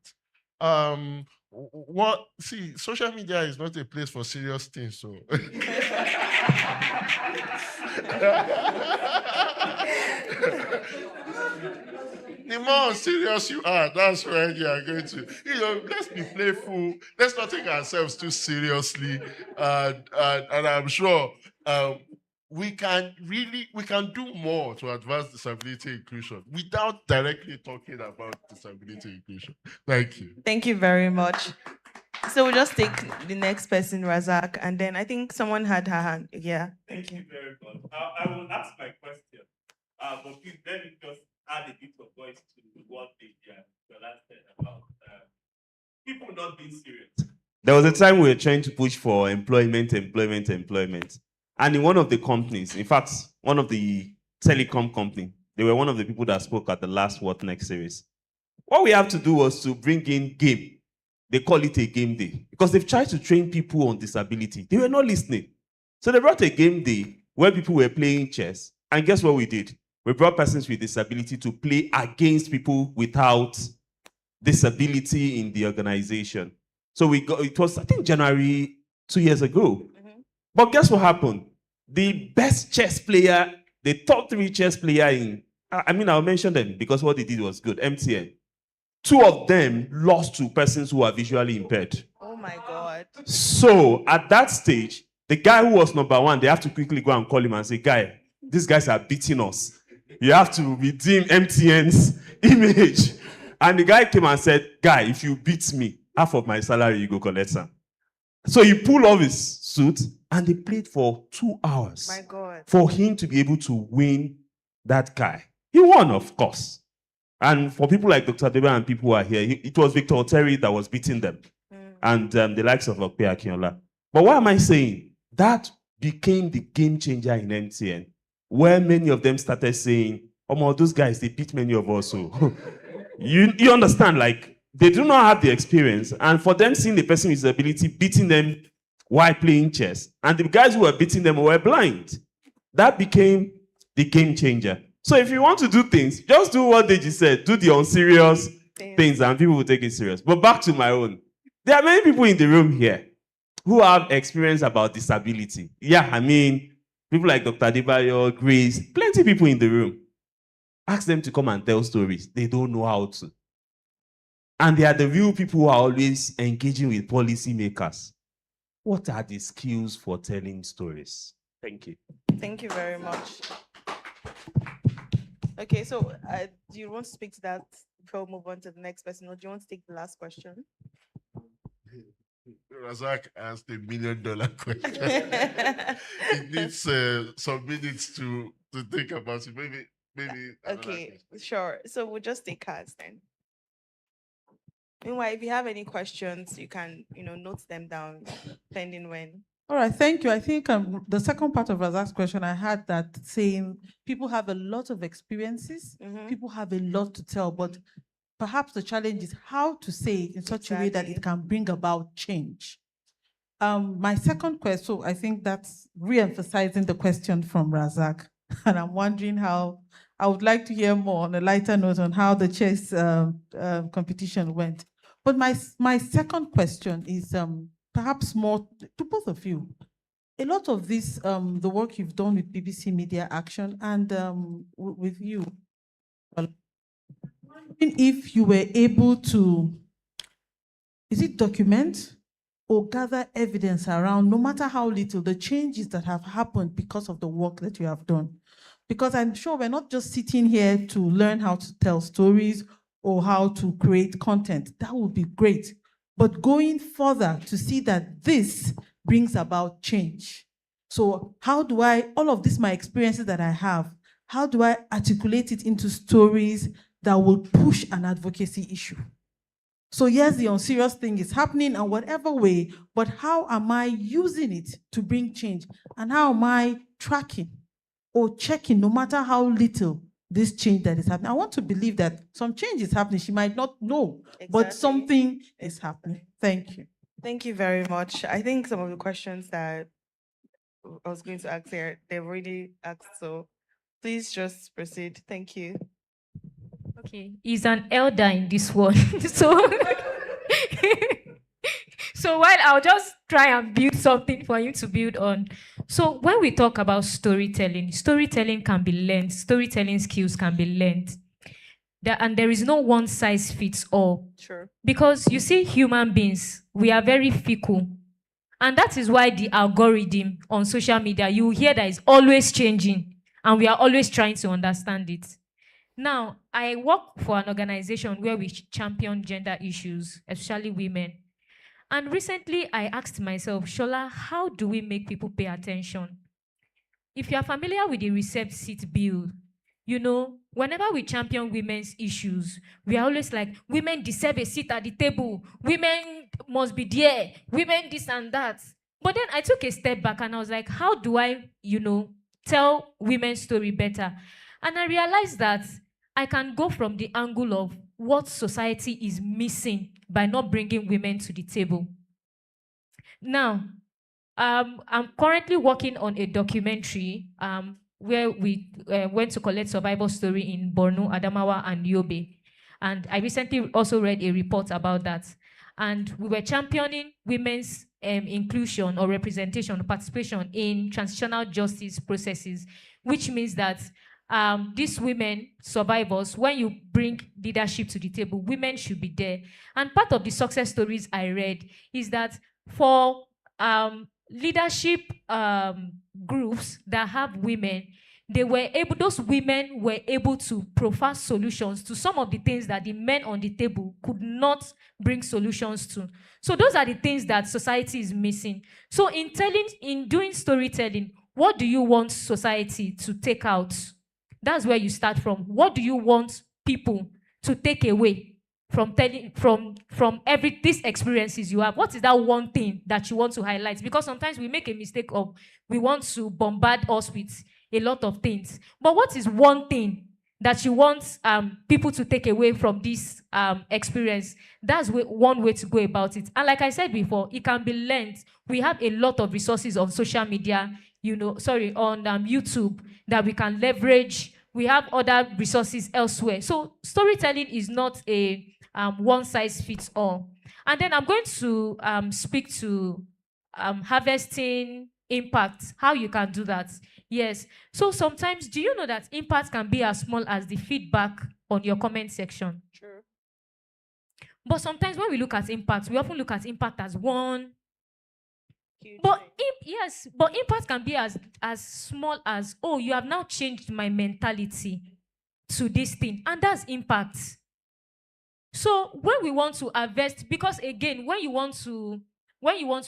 Social media is not a place for serious things, so the more serious you are, that's when you are going to, let's be playful. Let's not take ourselves too seriously. And I'm sure we can do more to advance disability inclusion without directly talking about disability inclusion. Thank you. Thank you very much. So we'll just take the next person, Razak, and then I think someone had her hand. Yeah, thank you. Thank you very much. I will ask my question, but please let me just add a bit of voice to what the last said about people not being serious. There was a time we were trying to push for employment. And in one of the companies, in fact, one of the telecom company, they were one of the people that spoke at the last What Next series. What we have to do was to bring in game. They call it a game day because they've tried to train people on disability. They were not listening. So they brought a game day where people were playing chess. And guess what we did? We brought persons with disability to play against people without disability in the organization. So it was, I think, January 2 years ago. But guess what happened? The best chess player, the top 3 chess player I'll mention them because what they did was good, MTN. 2 of them lost to persons who are visually impaired. Oh my God. So at that stage, the guy who was number 1, they have to quickly go and call him and say, guy, these guys are beating us. You have to redeem MTN's image. And the guy came and said, guy, if you beat me, half of my salary, you go collect some. So he pulled off his suit and they played for 2 hours. My God. For him to be able to win that guy. He won, of course. And for people like Dr. Deba and people who are here, it was Victor Terry that was beating them. And the likes of Okpe Akinola. But what am I saying? That became the game changer in MTN. where many of them started saying, "Oh, those guys, they beat many of us." So you understand, like, they do not have the experience. And for them seeing the person with disability beating them while playing chess, and the guys who were beating them were blind, that became the game changer. So if you want to do things, just do what Deji said. Do the unserious things and people will take it serious. But back to my own. There are many people in the room here who have experience about disability. Yeah, I mean, people like Dr. Adebayo, Grace, plenty of people in the room. Ask them to come and tell stories. They don't know how to. And they are the real people who are always engaging with policymakers. What are the skills for telling stories? Thank you. Thank you very much. Okay, so do you want to speak to that before we move on to the next person, or do you want to take the last question? Razak asked $1 million question. It needs some minutes to think about it. Maybe. Okay, sure. So we'll just take cards then. Meanwhile, if you have any questions, you can, note them down, pending when. All right, thank you. I think the second part of Razak's question, I had that saying people have a lot of experiences, people have a lot to tell, but perhaps the challenge is how to say it in such a way that it can bring about change. My second question, so I think that's re-emphasizing the question from Razak, and I'm wondering how, I would like to hear more on a lighter note on how the chess competition went. But my second question is perhaps more to both of you. A lot of this, the work you've done with BBC Media Action and with you, if you were able to, is it document or gather evidence around, no matter how little, the changes that have happened because of the work that you have done? Because I'm sure we're not just sitting here to learn how to tell stories or how to create content. That would be great. But going further to see that this brings about change. So how do I, all of this, my experiences that I have, how do I articulate it into stories that will push an advocacy issue? So yes, the unserious thing is happening in whatever way, but how am I using it to bring change? And how am I tracking or checking, no matter how little, this change that is happening? I want to believe that some change is happening. She might not know, but something is happening. Thank you. Thank you very much. I think some of the questions that I was going to ask here, they've already asked, so please just proceed. Thank you. Okay, he's an elder in this one. So while I'll just try and build something for you to build on. So when we talk about storytelling, storytelling can be learned. Storytelling skills can be learned. And there is no one size fits all. Sure. Because you see, human beings, we are very fickle. And that is why the algorithm on social media, you hear that is always changing. And we are always trying to understand it. Now, I work for an organization where we champion gender issues, especially women. And recently, I asked myself, Shola, how do we make people pay attention? If you are familiar with the Receive Seat Bill, whenever we champion women's issues, we are always like, women deserve a seat at the table. Women must be there. Women this and that. But then I took a step back and I was like, how do I, tell women's story better? And I realized that I can go from the angle of what society is missing by not bringing women to the table. Now, I'm currently working on a documentary where we went to collect survival story in Borno, Adamawa, and Yobe. And I recently also read a report about that. And we were championing women's inclusion or representation or participation in transitional justice processes, which means that these women, survivors, when you bring leadership to the table, women should be there. And part of the success stories I read is that for leadership groups that have women, those women were able to provide solutions to some of the things that the men on the table could not bring solutions to. So those are the things that society is missing. So in doing storytelling, what do you want society to take out? That's where you start from. What do you want people to take away from these experiences you have? What is that one thing that you want to highlight? Because sometimes we make a mistake of we want to bombard us with a lot of things. But what is one thing that you want people to take away from this experience? That's one way to go about it. And like I said before, it can be learned. We have a lot of resources on social media, on YouTube that we can leverage. We have other resources elsewhere. So storytelling is not a one size fits all. And then I'm going to speak to harvesting impact, how you can do that. Yes. So sometimes, do you know that impact can be as small as the feedback on your comment section? True. But sometimes when we look at impact, we often look at impact as one. Huge But thing. yes, but impact can be as small as, oh, you have now changed my mentality to this thing, and that's impact. So when we want to harvest, because again, when you want to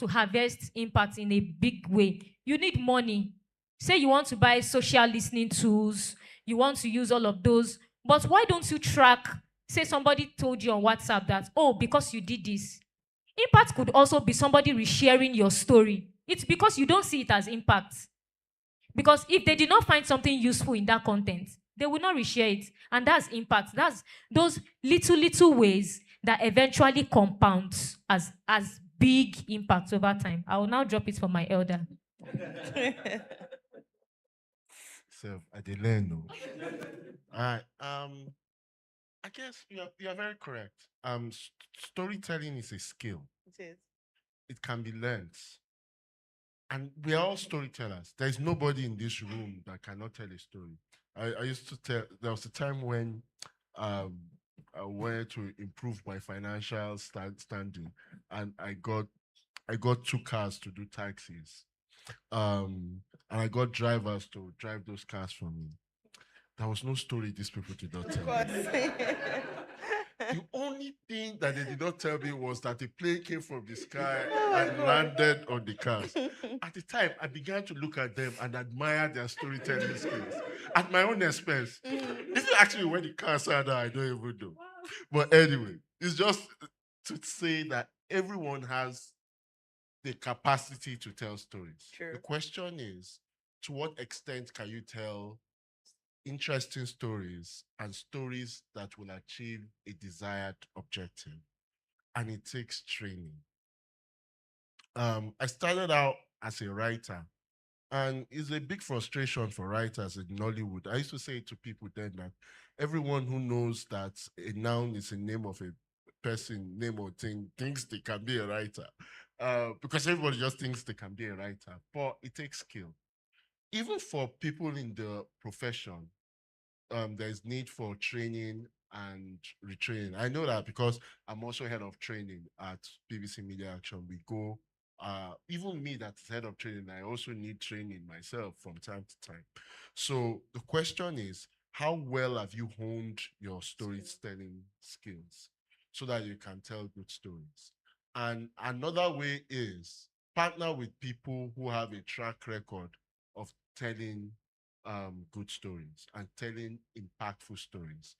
harvest impact in a big way, you need money. Say you want to buy social listening tools, you want to use all of those, but why don't you track? Say somebody told you on WhatsApp that, oh, because you did this. Impact could also be somebody resharing your story. It's because you don't see it as impact. Because if they did not find something useful in that content, they will not reshare it. And that's impact. That's those little ways that eventually compounds as big impact over time. I will now drop it for my elder. So I did learn. No. All right. I guess you're very correct. Storytelling is a skill. It is. It can be learned. And we are all storytellers. There's nobody in this room that cannot tell a story. I used to tell, there was a time when I wanted to improve my financial standing, and I got 2 cars to do taxis. And I got drivers to drive those cars for me. There was no story these people did not tell me. The only thing that they did not tell me was that the plane came from the sky and landed on the cars. At the time, I began to look at them and admire their storytelling skills at my own expense. This is actually when the cars are there, I don't even know. But anyway, it's just to say that everyone has the capacity to tell stories. True. The question is, to what extent can you tell interesting stories and stories that will achieve a desired objective? And it takes training. I started out as a writer, and it's a big frustration for writers in Nollywood. I used to say to people then that everyone who knows that a noun is a name of a person, name or thing, thinks they can be a writer. Because everybody just thinks they can be a writer, but it takes skill. Even for people in the profession, there's need for training and retraining. I know that because I'm also head of training at BBC Media Action. We go, even me that's head of training, I also need training myself from time to time. So the question is, how well have you honed your storytelling skills so that you can tell good stories? And another way is partner with people who have a track record of telling good stories and telling impactful stories.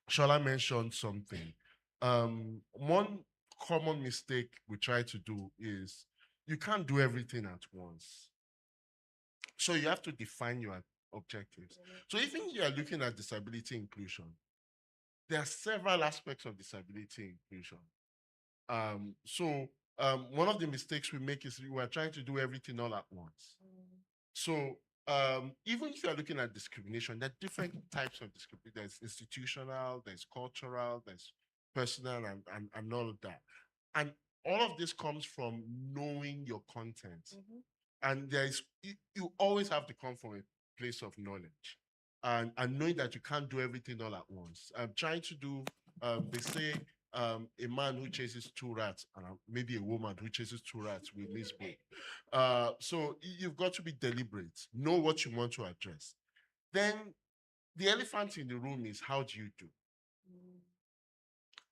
Shola mentioned something. One common mistake we try to do is you can't do everything at once. So you have to define your objectives. So even you are looking at disability inclusion, there are several aspects of disability inclusion. One of the mistakes we make is we are trying to do everything all at once. So even if you are looking at discrimination, there are different types of discrimination. There's institutional, there's cultural, there's personal, and all of that. And all of this comes from knowing your content. And you always have to come from a place of knowledge and knowing that you can't do everything all at once. I'm trying to do, they say, a man who chases 2 rats and maybe a woman who chases 2 rats will miss both. So you've got to be deliberate, know what you want to address. Then the elephant in the room is, how do you do?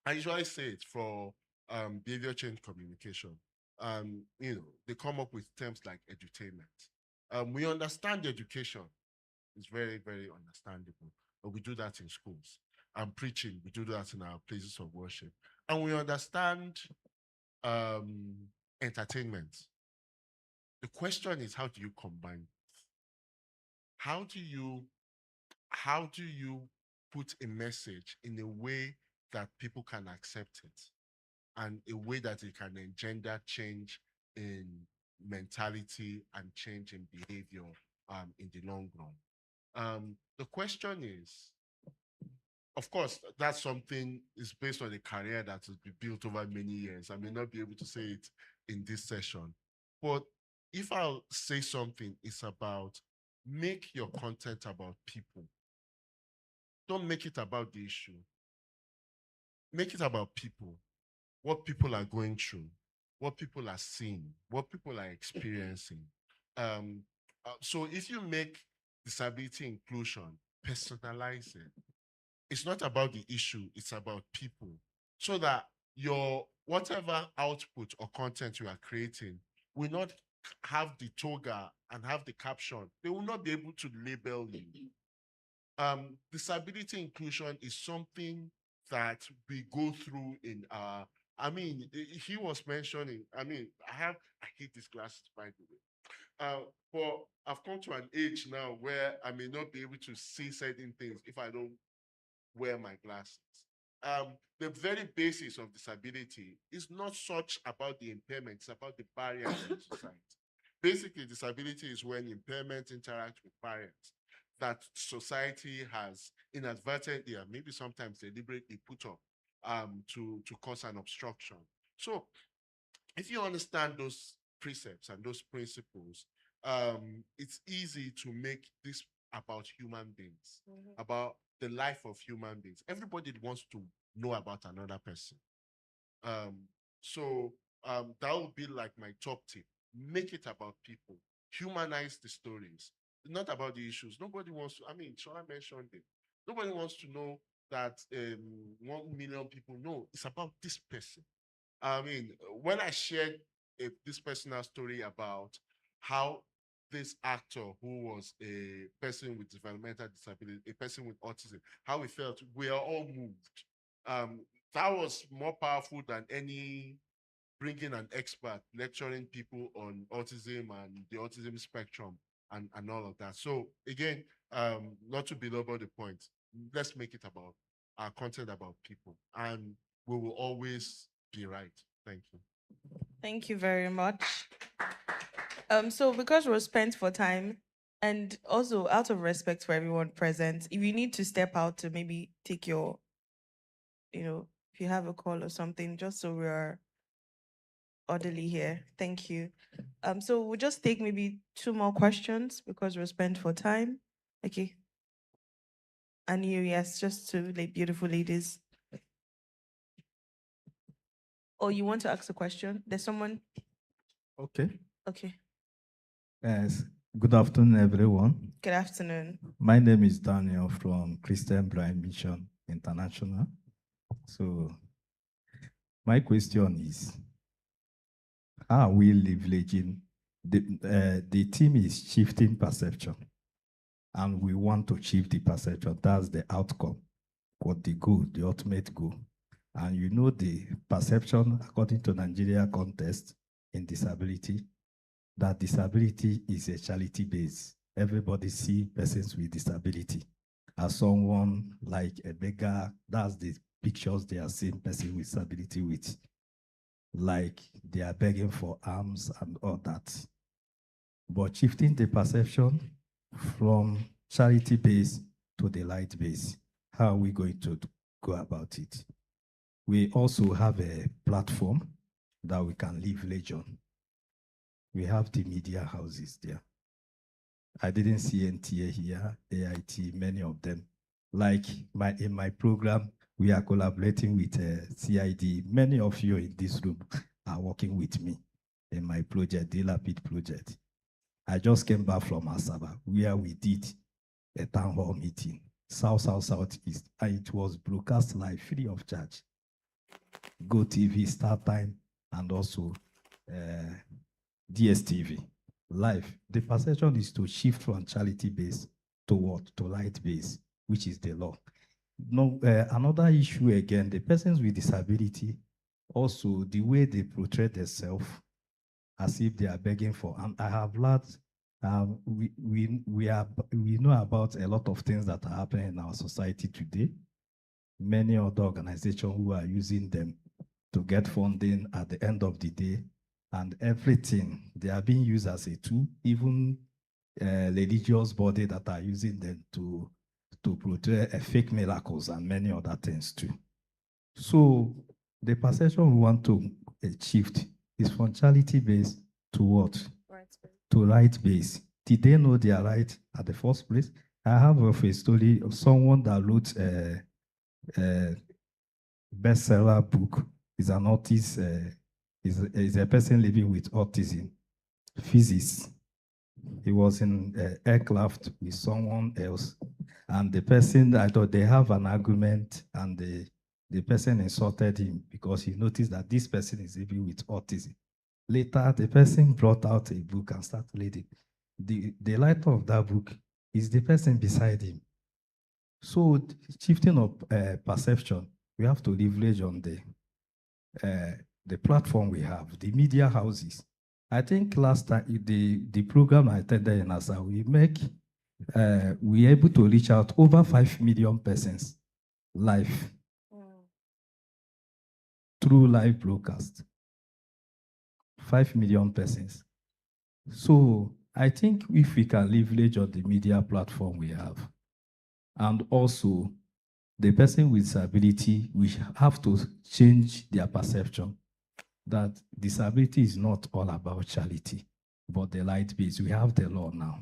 I usually say it for behavior change communication. They come up with terms like edutainment. We understand education. It's very, very understandable, but we do that in schools. And preaching, we do that in our places of worship. And we understand entertainment. The question is, how do you combine? how do you put a message in a way that people can accept it and a way that it can engender change in mentality and change in behavior in the long run? The question is, of course, that's something is based on a career that has been built over many years. I may not be able to say it in this session, but if I'll say something, it's about make your content about people. Don't make it about the issue. Make it about people, what people are going through, what people are seeing, what people are experiencing. So if you make disability inclusion, personalize it. It's not about the issue, it's about people. So that your whatever output or content you are creating will not have the toga and have the caption. They will not be able to label you. Disability inclusion is something that we go through in I mean, he was mentioning, I hate these glasses, by the way. But I've come to an age now where I may not be able to see certain things if I don't wear my glasses. The very basis of disability is not such about the impairment, it's about the barriers in society. Basically, disability is when impairment interacts with barriers that society has inadvertently and maybe sometimes deliberately put up to cause an obstruction. So if you understand those precepts and those principles, it's easy to make this about human beings, about the life of human beings. Everybody wants to know about another person. So that would be like my top tip. Make it about people. Humanize the stories. Not about the issues. Nobody wants to, Shola mentioned it. Nobody wants to know that 1 million people know. It's about this person. When I shared this personal story about how this actor who was a person with developmental disability, a person with autism, how he felt, we are all moved. That was more powerful than any bringing an expert lecturing people on autism and the autism spectrum and all of that. So again, not to belabor the point, let's make it about our content about people, and we will always be right. Thank you. Thank you very much. So because we're spent for time, and also out of respect for everyone present, if you need to step out to maybe take your, if you have a call or something, just so we're orderly here. Thank you. So we'll just take maybe 2 more questions because we're spent for time. Okay. And you, yes, just 2 beautiful ladies. Oh, you want to ask a question? There's someone. Okay. Okay. Yes. Good afternoon, everyone. Good afternoon. My name is Daniel from Christian Bride Mission International. So my question is, how are we leveraging the team is shifting perception, and we want to shift the perception. That's the outcome, what the goal, the ultimate goal. And the perception according to Nigeria context in disability, that disability is a charity base. Everybody see persons with disability as someone like a beggar. That's the pictures they are seeing person with disability with. Like they are begging for alms and all that. But shifting the perception from charity base to the light base, how are we going to go about it? We also have a platform that we can leverage on. We have the media houses there. I didn't see NTA here, AIT, many of them. Like in my program, we are collaborating with CID. Many of you in this room are working with me in my project, the Lapid project. I just came back from Asaba, where we did a town hall meeting, Southeast, and it was broadcast live, free of charge. Go TV, Star Time, and also DSTV, live. The perception is to shift from charity base to what? To light base, which is the law. No, another issue again, the persons with disability, also the way they portray themselves as if they are begging for, and I have learned We know about a lot of things that are happening in our society today. Many other organizations who are using them to get funding at the end of the day, and everything, they are being used as a tool, even religious body that are using them to portray fake miracles and many other things too. So the perception we want to achieve is from charity base to what? To right base. Did they know they are right at the first place? I have a story of someone that wrote a bestseller book. Is an artist, is a person living with autism, physicist. He was in aircraft with someone else, and the person, I thought they have an argument, and the person insulted him because he noticed that this person is living with autism. Later, the person brought out a book and started reading. The writer of that book is the person beside him. So, shifting of perception, we have to leverage on the platform we have, the media houses. I think last time, the program I attended in NASA, we able to reach out over 5 million persons live through live broadcast. 5 million persons. So I think if we can leverage on the media platform we have, and also the person with disability, we have to change their perception that disability is not all about charity, but the light base. We have the law now,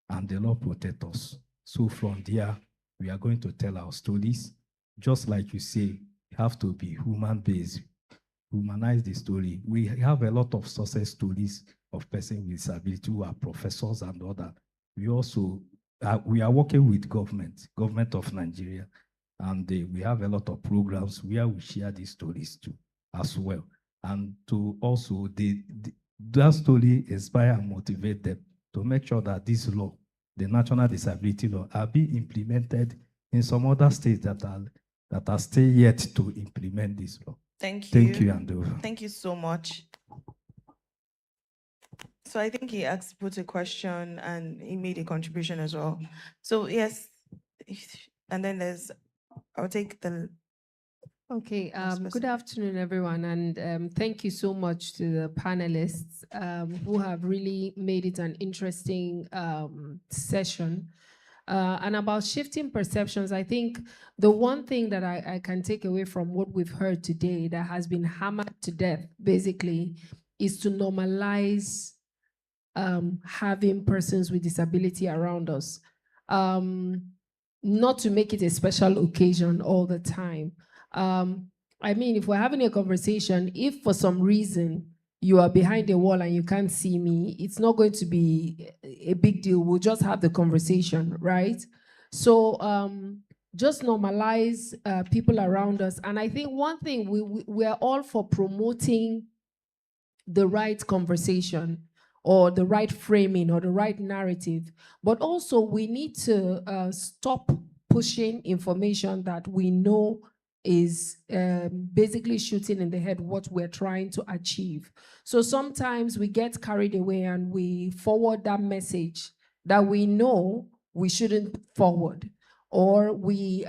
and the law protects us. So from there, we are going to tell our stories. Just like you say, we have to be human-based, humanize the story. We have a lot of success stories of persons with disability who are professors and other. We also, we are working with government of Nigeria, and we have a lot of programs where we share these stories too, as well. And to also, that story inspire and motivate them to make sure that this law, the National Disability Law, are being implemented in some other states that are still yet to implement this law. Thank you. Thank you, Andova. Thank you so much. So I think he put a question and he made a contribution as well. So yes, and then I'll take the. Okay, good afternoon, everyone, and thank you so much to the panelists who have really made it an interesting session. And about shifting perceptions, I think the one thing that I can take away from what we've heard today that has been hammered to death, basically, is to normalize having persons with disability around us. Not to make it a special occasion all the time. I mean, if we're having a conversation, if for some reason you are behind a wall and you can't see me, it's not going to be a big deal. We'll just have the conversation, right? So just normalize people around us. And I think one thing, we're all for promoting the right conversation or the right framing or the right narrative. But also we need to stop pushing information that we know is basically shooting in the head what we're trying to achieve. So sometimes we get carried away and we forward that message that we know we shouldn't forward, or we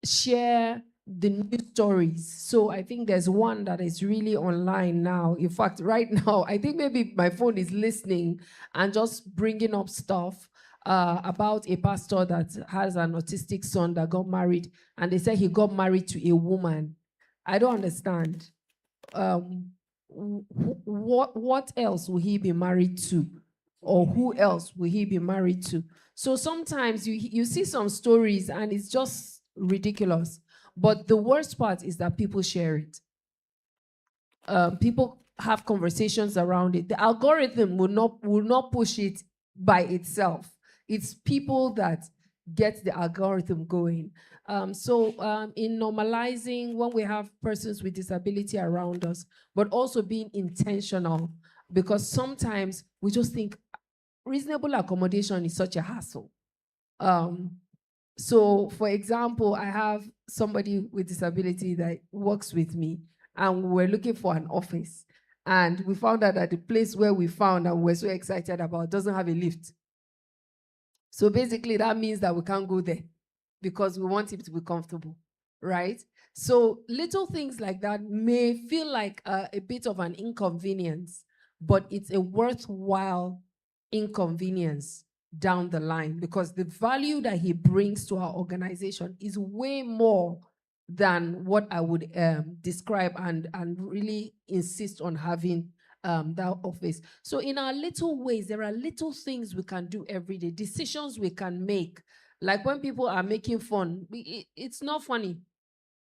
share the news stories. So I think there's one that is really online now. In fact, right now, I think maybe my phone is listening and just bringing up stuff about a pastor that has an autistic son that got married, and they said he got married to a woman. I don't understand. What else will he be married to? Or who else will he be married to? So sometimes you see some stories and it's just ridiculous. But the worst part is that people share it. People have conversations around it. The algorithm will not push it by itself. It's people that get the algorithm going. So in normalizing when we have persons with disability around us, but also being intentional, because sometimes we just think reasonable accommodation is such a hassle. So for example, I have somebody with disability that works with me, and we're looking for an office. And we found out that the place where we found and we're so excited about doesn't have a lift. So basically, that means that we can't go there because we want it to be comfortable, right? So little things like that may feel like a bit of an inconvenience, but it's a worthwhile inconvenience down the line because the value that he brings to our organization is way more than what I would describe and really insist on having that office. So in our little ways, there are little things we can do every day, decisions we can make. Like when people are making fun, it's not funny.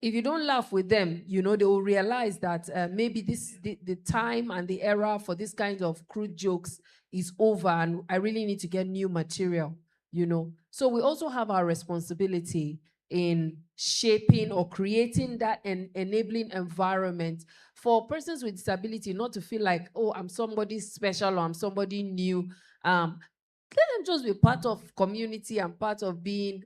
If you don't laugh with them, they will realize that maybe the time and the era for this kind of crude jokes is over and I really need to get new material, So we also have our responsibility in shaping or creating that enabling environment for persons with disability not to feel like, oh, I'm somebody special or I'm somebody new. Let them just be part of community and part of being,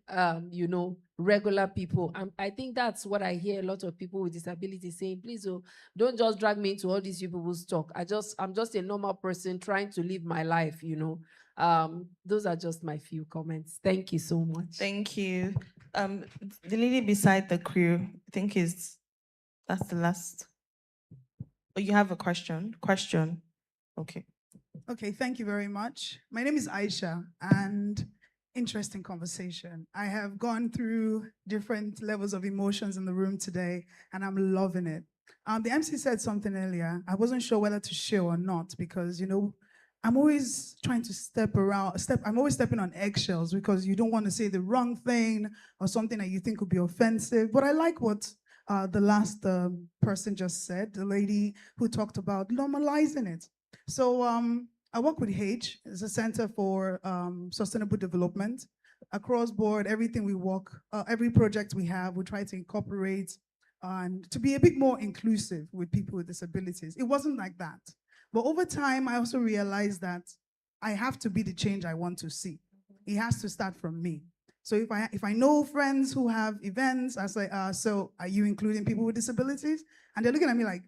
regular people. I think that's what I hear a lot of people with disabilities saying, please, don't just drag me into all these people's talk. I'm just a normal person trying to live my life, Those are just my few comments. Thank you so much. Thank you. The lady beside the crew, I think that's the last. Oh, you have a question? Okay. Okay, thank you very much. My name is Aisha, and interesting conversation. I have gone through different levels of emotions in the room today, and I'm loving it. The MC said something earlier. I wasn't sure whether to share or not because, I'm always trying to I'm always stepping on eggshells because you don't want to say the wrong thing or something that you think would be offensive. But I like what the last person just said, the lady who talked about normalizing it. So I work with H. It's a Center for Sustainable Development. Across board, everything we work, every project we have, we try to incorporate and to be a bit more inclusive with people with disabilities. It wasn't like that. But over time, I also realized that I have to be the change I want to see. It has to start from me. So if I know friends who have events, I say, so are you including people with disabilities? And they're looking at me like,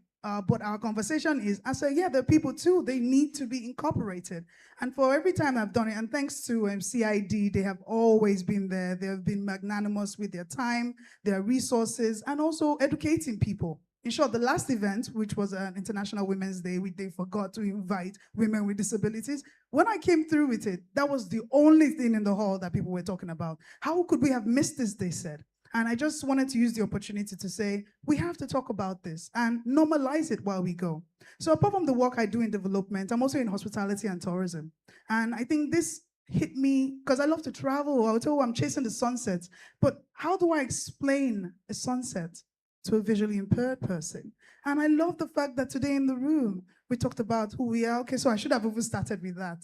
but our conversation is, I say, yeah, there are people too. They need to be incorporated. And for every time I've done it, and thanks to CID, they have always been there. They have been magnanimous with their time, their resources, and also educating people. In short, the last event, which was an International Women's Day, they forgot to invite women with disabilities. When I came through with it, that was the only thing in the hall that people were talking about. How could we have missed this, they said. And I just wanted to use the opportunity to say, we have to talk about this and normalize it while we go. So apart from the work I do in development, I'm also in hospitality and tourism. And I think this hit me because I love to travel. I would tell you I'm chasing the sunsets. But how do I explain a sunset to a visually impaired person? And I love the fact that today in the room, we talked about who we are. Okay, so I should have even started with that,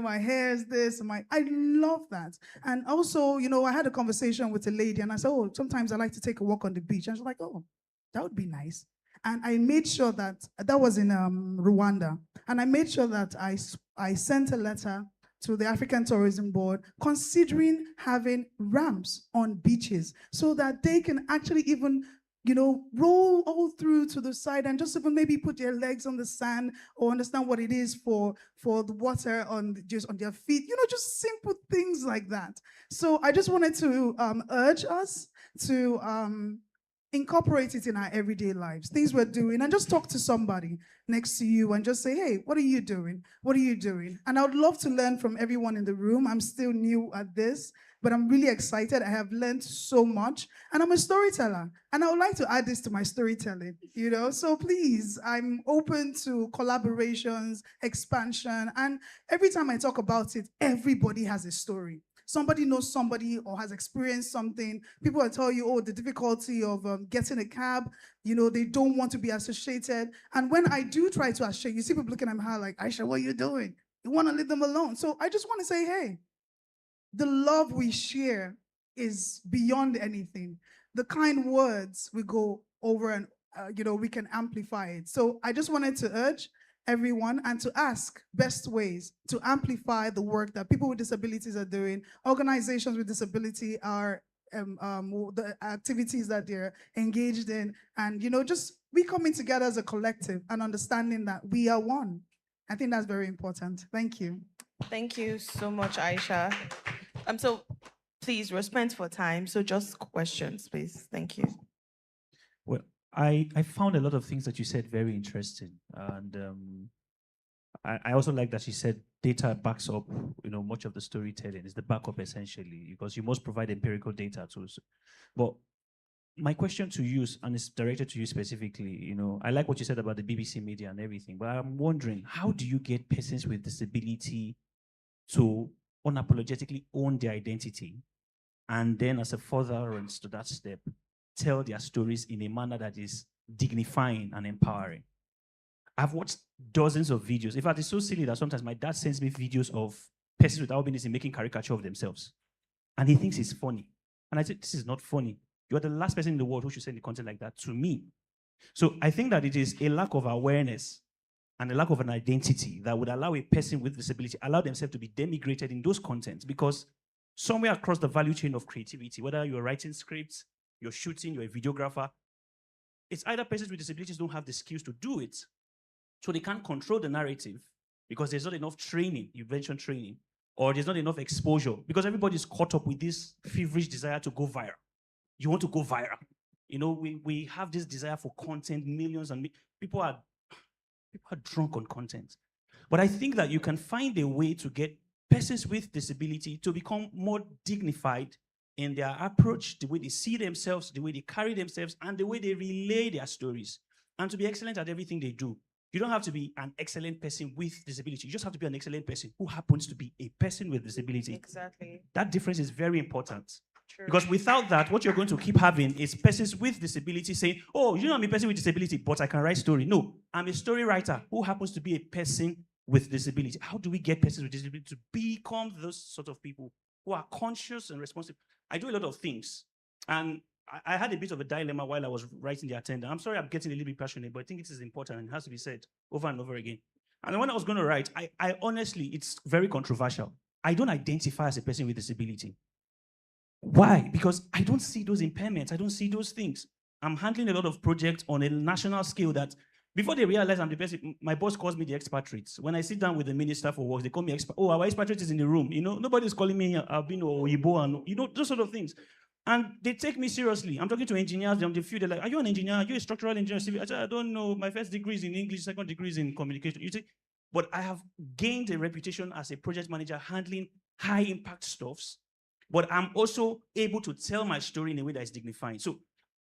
my hair is this, I love that. And also, I had a conversation with a lady and I said, oh, sometimes I like to take a walk on the beach. And she's like, oh, that would be nice. And I made sure that was in Rwanda. And I made sure that I sent a letter to the African Tourism Board considering having ramps on beaches so that they can actually even roll all through to the side and just even maybe put their legs on the sand or understand what it is for the water just on their feet, just simple things like that. So I just wanted to urge us to incorporate it in our everyday lives, things we're doing, and just talk to somebody next to you and just say, hey, what are you doing? What are you doing? And I would love to learn from everyone in the room. I'm still new at this, but I'm really excited. I have learned so much, and I'm a storyteller, and I would like to add this to my storytelling, So please, I'm open to collaborations, expansion, and every time I talk about it, everybody has a story. Somebody knows somebody or has experienced something. People will tell you, oh, the difficulty of getting a cab, they don't want to be associated. And when I do try to associate, you see people looking at me like, Aisha, what are you doing? You want to leave them alone. So I just want to say, hey, the love we share is beyond anything. The kind words we go over and, we can amplify it. So I just wanted to urge everyone and to ask best ways to amplify the work that people with disabilities are doing. Organizations with disability are the activities that they're engaged in, and just we coming together as a collective and understanding that we are one. I think that's very important. Thank you. Thank you so much, Aisha. So please respect for time. So just questions, please. Thank you. Well, I found a lot of things that you said very interesting, and I also like that you said data backs up, much of the storytelling is the backup essentially, because you must provide empirical data too. But my question to you, and it's directed to you specifically, I like what you said about the BBC media and everything, but I'm wondering, how do you get persons with disability to unapologetically own their identity, and then as a furtherance to that step, tell their stories in a manner that is dignifying and empowering? I've watched dozens of videos. In fact, it's so silly that sometimes my dad sends me videos of persons with albinism making caricature of themselves. And he thinks it's funny. And I said, this is not funny. You're the last person in the world who should send the content like that to me. So I think that it is a lack of awareness and a lack of an identity that would allow a person with disability, allow themselves to be denigrated in those contents, because somewhere across the value chain of creativity, whether you're writing scripts, you're shooting, you're a videographer, it's either persons with disabilities don't have the skills to do it, so they can't control the narrative because there's not enough training, you mentioned training, or there's not enough exposure because everybody's caught up with this feverish desire to go viral. You want to go viral. We have this desire for content, millions and people are drunk on content. But I think that you can find a way to get persons with disability to become more dignified in their approach, the way they see themselves, the way they carry themselves, and the way they relay their stories, and to be excellent at everything they do. You don't have to be an excellent person with disability. You just have to be an excellent person who happens to be a person with disability. Exactly. That difference is very important. True. Because without that, what you're going to keep having is persons with disability saying, oh, I'm a person with disability, but I can write story. No, I'm a story writer who happens to be a person with disability. How do we get persons with disability to become those sort of people who are conscious and responsive? I do a lot of things. And I had a bit of a dilemma while I was writing the attendant. I'm sorry I'm getting a little bit passionate, but I think it is important and it has to be said over and over again. And when I was going to write, I honestly, it's very controversial. I don't identify as a person with disability. Why? Because I don't see those impairments. I don't see those things. I'm handling a lot of projects on a national scale that before they realize I'm the person, my boss calls me the expatriates. When I sit down with the minister for work, they call me our expatriate is in the room. Nobody's calling me Albino or Ibo and those sort of things. And they take me seriously. I'm talking to engineers on the field. They're like, are you an engineer? Are you a structural engineer? I said, I don't know. My first degree is in English, second degree is in communication. You see, but I have gained a reputation as a project manager handling high impact stuffs. But I'm also able to tell my story in a way that is dignifying. So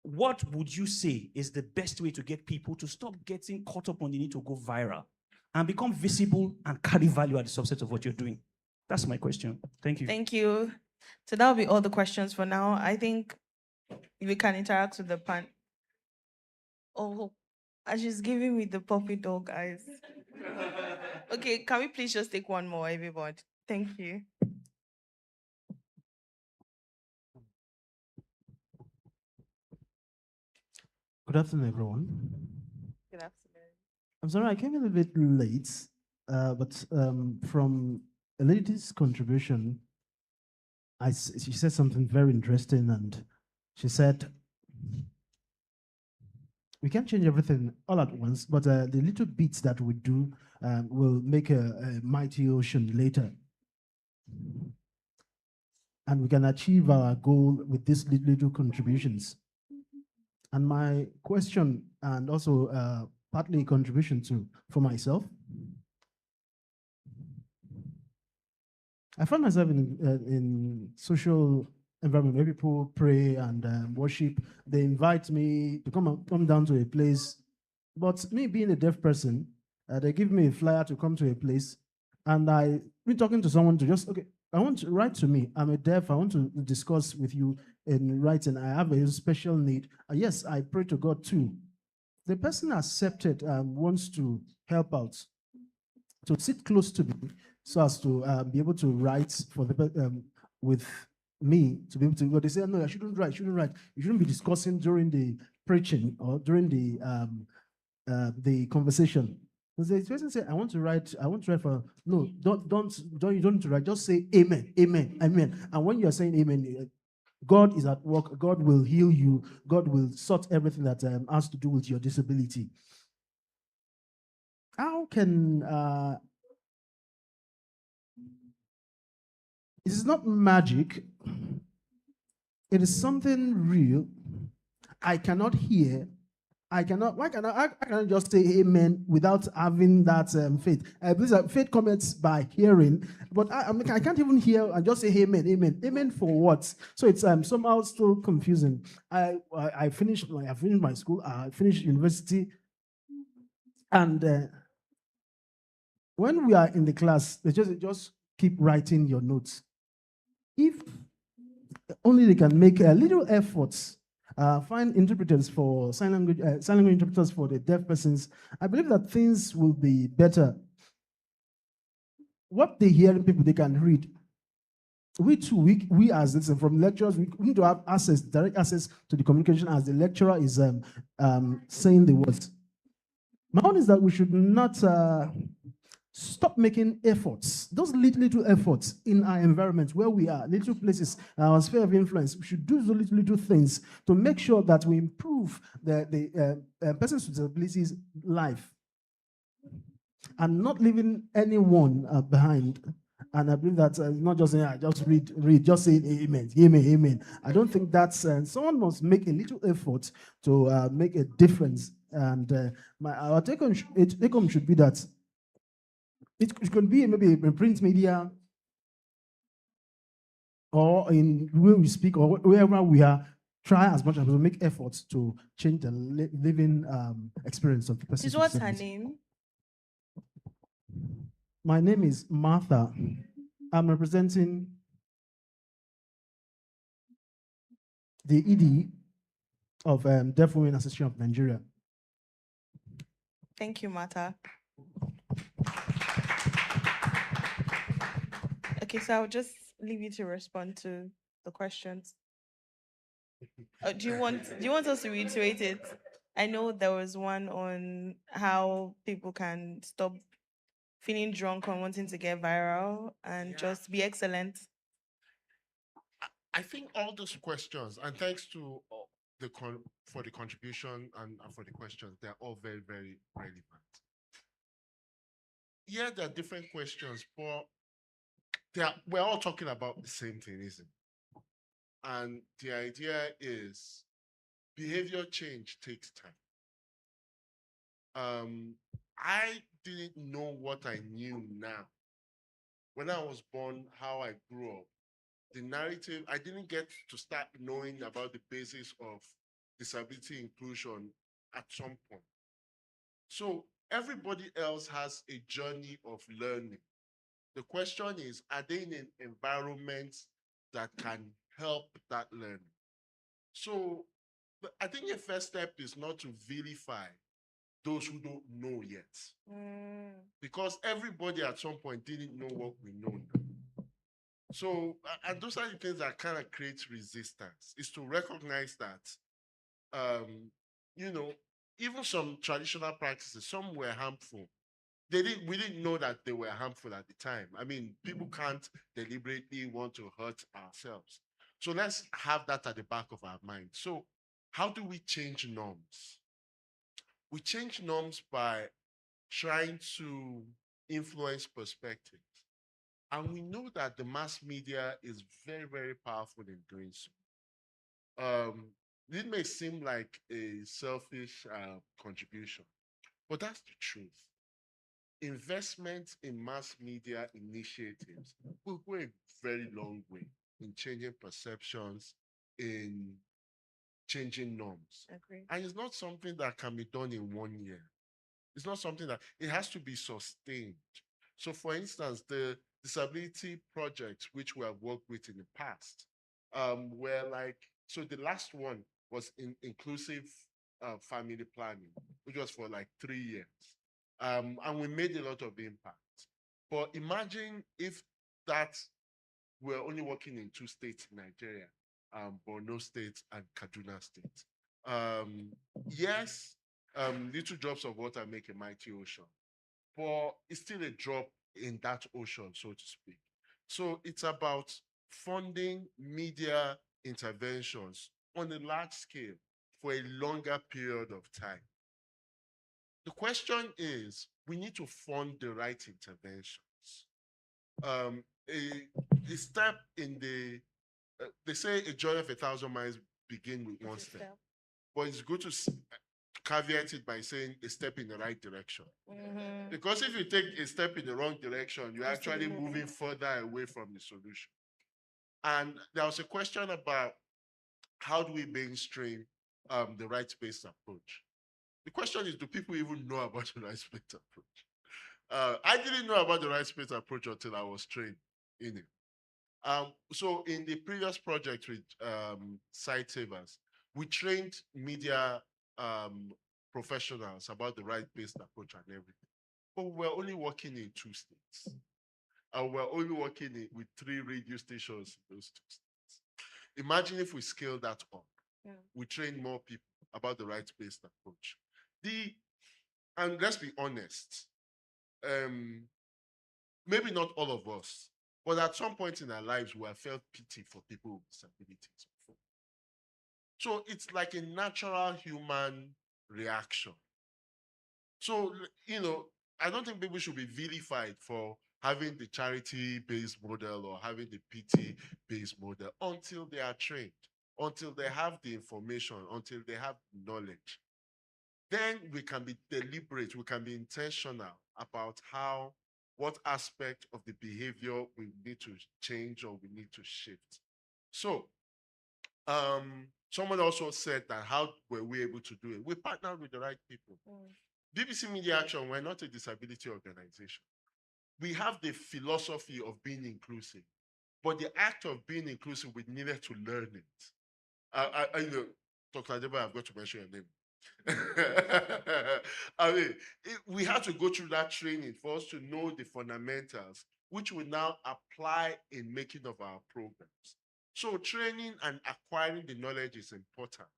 what would you say is the best way to get people to stop getting caught up on the need to go viral and become visible and carry value at the subset of what you're doing? That's my question. Thank you. Thank you. So that'll be all the questions for now. I think we can interact with the pan. Oh, and she's giving me the puppy dog, guys. Okay, can we please just take one more, everybody? Thank you. Good afternoon, everyone. Good afternoon. I'm sorry, I came a little bit late, but from a lady's contribution, she said something very interesting, and she said, we can't change everything all at once, but the little bits that we do will make a mighty ocean later. And we can achieve our goal with these little contributions. And my question, and also partly a contribution for myself, I find myself in social environment where people pray and worship. They invite me to come down to a place. But me being a deaf person, they give me a flyer to come to a place, and I be talking to someone to just, okay, I want to write to me. I'm a deaf. I want to discuss with you in writing. I have a special need. Yes, I pray to God too. The person accepted wants to help out, to sit close to me, so as to be able to write for the with me to be able to. But they say, no, I shouldn't write. You shouldn't be discussing during the preaching or during the conversation. The person said, I want to write for, no, don't you don't need to write, just say amen. And when you're saying amen, God is at work. God will heal you. God will sort everything that has to do with your disability. How can it is not magic? It is something real. I cannot hear. I cannot. I cannot just say amen without having that faith. I believe that faith comes by hearing, but I can't even hear and just say amen, amen, amen for what? So it's somehow still confusing. I finished my school. I finished university, and when we are in the class, they just keep writing your notes. If only they can make a little efforts. Find interpreters for sign language interpreters for the deaf persons. I believe that things will be better. What they hear people they can read. We too, we as listen from lecturers, we need to have access, direct access to the communication as the lecturer is saying the words. My own is that we should not stop making efforts, those little efforts in our environment where we are, little places, our sphere of influence. We should do those little things to make sure that we improve the persons with disabilities' life and not leaving anyone behind. And I believe that not just saying, I just read, just saying amen, amen, amen. I don't think that's, someone must make a little effort to make a difference. And our take home should be that it could be maybe in print media or in where we speak or wherever we are. Try as much as we make efforts to change the living experience of the person. What's her name? My name is Martha. I'm representing the ED of Deaf Women Association of Nigeria. Thank you, Martha. Okay, so I'll just leave you to respond to the questions. Do you want us to reiterate it? I know there was one on how people can stop feeling drunk and wanting to get viral and just be excellent. I think all those questions, and thanks to for the contribution and for the questions, they're all very, very relevant. Yeah, there are different questions, but we're all talking about the same thing, isn't it? And the idea is behavior change takes time. I didn't know what I knew now. When I was born, how I grew up, the narrative, I didn't get to start knowing about the basis of disability inclusion at some point. So everybody else has a journey of learning. The question is, are they in an environment that can help that learning? So I think the first step is not to vilify those who don't know yet. Because everybody at some point didn't know what we know now. So, and those are the things that kind of create resistance, is to recognize that, even some traditional practices, some were harmful. We didn't know that they were harmful at the time. I mean, people can't deliberately want to hurt ourselves. So let's have that at the back of our mind. So how do we change norms? We change norms by trying to influence perspectives. And we know that the mass media is very, very powerful in doing so. It may seem like a selfish contribution, but that's the truth. Investment in mass media initiatives will go a very long way in changing perceptions, in changing norms. Agree. And it's not something that can be done in 1 year. It's not something that, it has to be sustained. So for instance, the disability projects which we have worked with in the past, were like, so the last one was inclusive family planning, which was for like 3 years. And we made a lot of impact. But imagine if that we're only working in 2 states in Nigeria, Borno State and Kaduna State. Yes, little drops of water make a mighty ocean, but it's still a drop in that ocean, so to speak. So it's about funding media interventions on a large scale for a longer period of time. The question is, we need to fund the right interventions. A step in the, they say a journey of 1,000 miles begin with one step. But it's good to caveat it by saying a step in the right direction. Because if you take a step in the wrong direction, you're actually moving further away from the solution. And there was a question about how do we mainstream the rights-based approach? The question is, do people even know about the rights-based approach? I didn't know about the rights-based approach until I was trained in it. So in the previous project with Site Savers, we trained media professionals about the right-based approach and everything. But we were only working in 2 states. And we're only working with 3 radio stations in those 2 states. Imagine if we scale that up. Yeah. We train more people about the rights-based approach. And let's be honest, maybe not all of us, but at some point in our lives, we have felt pity for people with disabilities before. So it's like a natural human reaction. So, I don't think people should be vilified for having the charity-based model or having the PT-based model until they are trained, until they have the information, until they have knowledge. Then we can be deliberate, we can be intentional about what aspect of the behavior we need to change or we need to shift. So, someone also said that how were we able to do it? We partnered with the right people. BBC Media Action, we're not a disability organization. We have the philosophy of being inclusive, but the act of being inclusive, we needed to learn it. Dr. Adeba, I've got to mention your name. We had to go through that training for us to know the fundamentals, which we now apply in making of our programs. So training and acquiring the knowledge is important.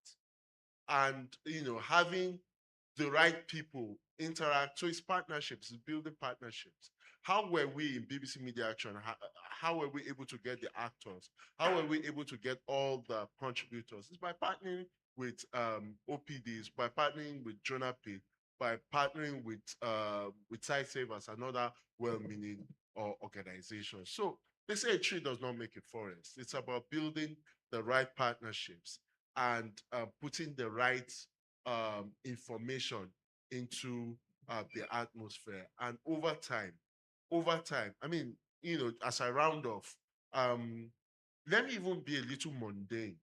And, having the right people interact. So it's partnerships, it's building partnerships. How were we in BBC Media Action? How were we able to get the actors? How were we able to get all the contributors? It's by partnering with OPDs, by partnering with Jonapay, by partnering with Site Savers, another well-meaning organization. So they say a tree does not make a forest. It's about building the right partnerships and putting the right information into the atmosphere. And over time, as I round off, let me even be a little mundane.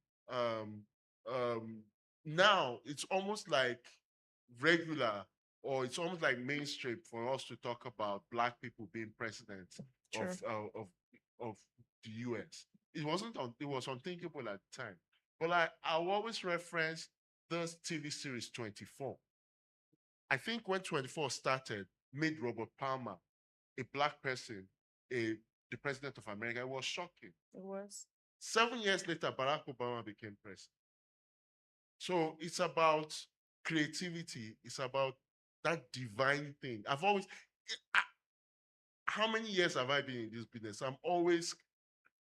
Now it's almost like regular, or it's almost like mainstream for us to talk about Black people being president of the US. It was unthinkable at the time. But I'll always reference the TV series 24. I think when 24 started, made Robert Palmer, a Black person, the president of America, it was shocking. It was. 7 years later, Barack Obama became president. So it's about creativity. It's about that divine thing. How many years have I been in this business?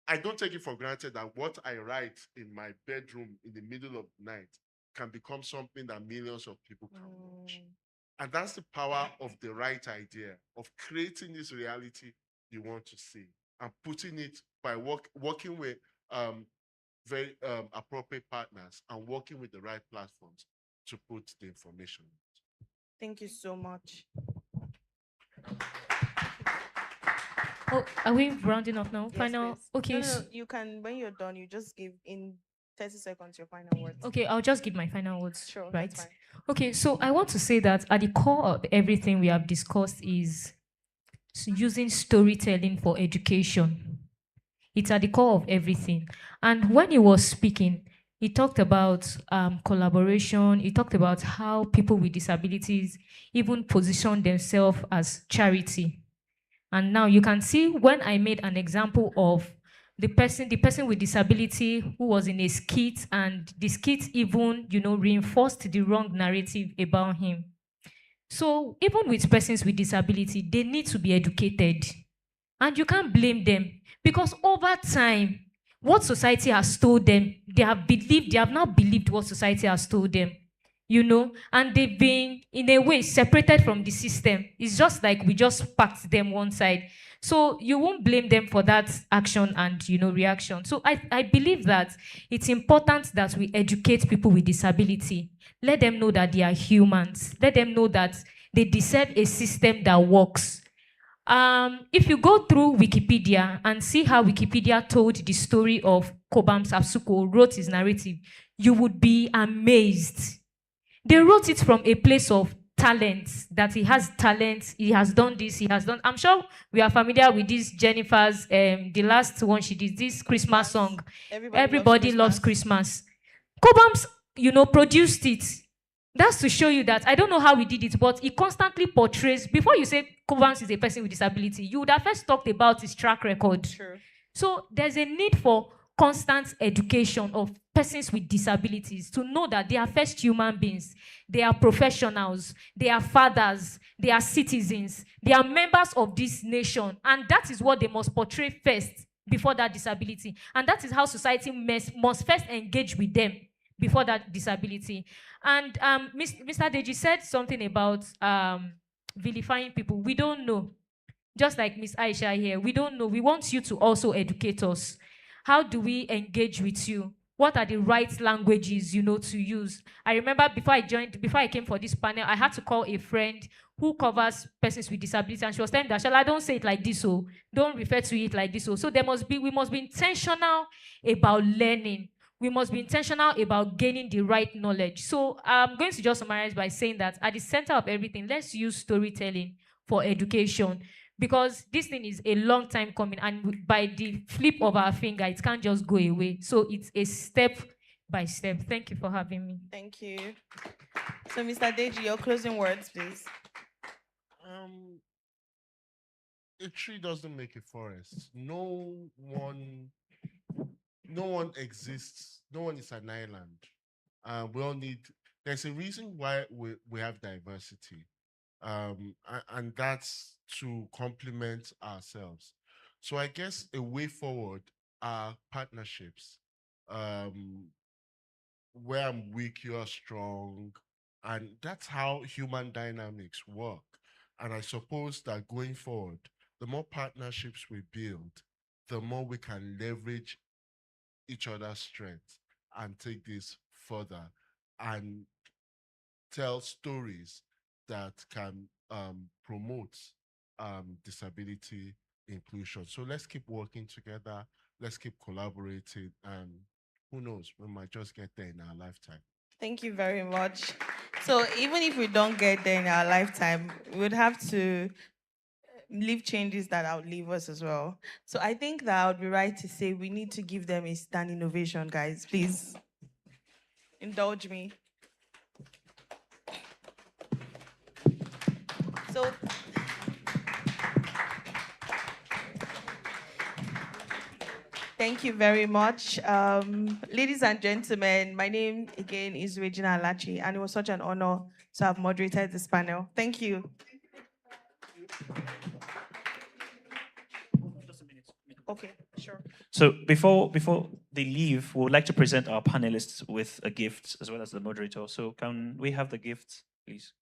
I don't take it for granted that what I write in my bedroom in the middle of the night can become something that millions of people can watch. And that's the power of the right idea, of creating this reality you want to see and putting it by working with very appropriate partners and working with the right platforms to put the information. Thank you so much. Oh, are we rounding off now? Yes, Final. please. Okay. No, you can, when you're done, you just give in 30 seconds your final words. Okay, I'll just give my final words. Sure, right? that's fine. Okay, so I want to say that at the core of everything we have discussed is using storytelling for education. It's at the core of everything. And when he was speaking, he talked about collaboration. He talked about how people with disabilities even position themselves as charity. And now you can see when I made an example of the person with disability who was in a skit, and the skit even, reinforced the wrong narrative about him. So even with persons with disability, they need to be educated. And you can't blame them, because over time, what society has told them. They have now believed what society has told them, and they've been, in a way, separated from the system. It's just like we just packed them one side. So you won't blame them for that action and, reaction. So I believe that it's important that we educate people with disability. Let them know that they are humans. Let them know that they deserve a system that works. If you go through Wikipedia and see how Wikipedia told the story of Kobam Sapsuko, wrote his narrative, you would be amazed. They wrote it from a place of talent, that he has talent, he has done this, he has done. I'm sure we are familiar with this Jennifer's, the last one she did, this Christmas song. Everybody loves Christmas. Kobams, produced it. That's to show you that I don't know how he did it, but he constantly portrays. Before you say Kobams is a person with disability, you would have first talked about his track record. True. So there's a need for constant education of persons with disabilities to know that they are first human beings, they are professionals, they are fathers, they are citizens, they are members of this nation, and that is what they must portray first before that disability. And that is how society must first engage with them before that disability. And Mr. Deji said something about vilifying people. We don't know. Just like Miss Aisha here, we don't know. We want you to also educate us. How do we engage with you? What are the right languages, to use? I remember before I came for this panel, I had to call a friend who covers persons with disability, and she was telling me that, Shala, don't say it like this, so don't refer to it like this. So we must be intentional about learning. We must be intentional about gaining the right knowledge. So I'm going to just summarize by saying that at the center of everything, let's use storytelling for education. Because this thing is a long time coming, and by the flip of our finger, it can't just go away. So it's a step by step. Thank you for having me. Thank you. So, Mr. Deji, your closing words, please. A tree doesn't make a forest. No one exists. No one is an island. We all need. There's a reason why we have diversity. And that's to complement ourselves. So I guess a way forward are partnerships, where I'm weak, you're strong, and that's how human dynamics work. And I suppose that going forward, the more partnerships we build, the more we can leverage each other's strengths and take this further and tell stories that can promote disability inclusion. So let's keep working together. Let's keep collaborating, and who knows, we might just get there in our lifetime. Thank you very much. So even if we don't get there in our lifetime, we would have to leave changes that outlive us as well. So I think that I would be right to say we need to give them a standing ovation, guys. Please indulge me. So thank you very much. Ladies and gentlemen, my name again is Regina Alachi, and it was such an honor to have moderated this panel. Thank you. Okay, sure. So before they leave, we would like to present our panelists with a gift as well as the moderator. So can we have the gift, please?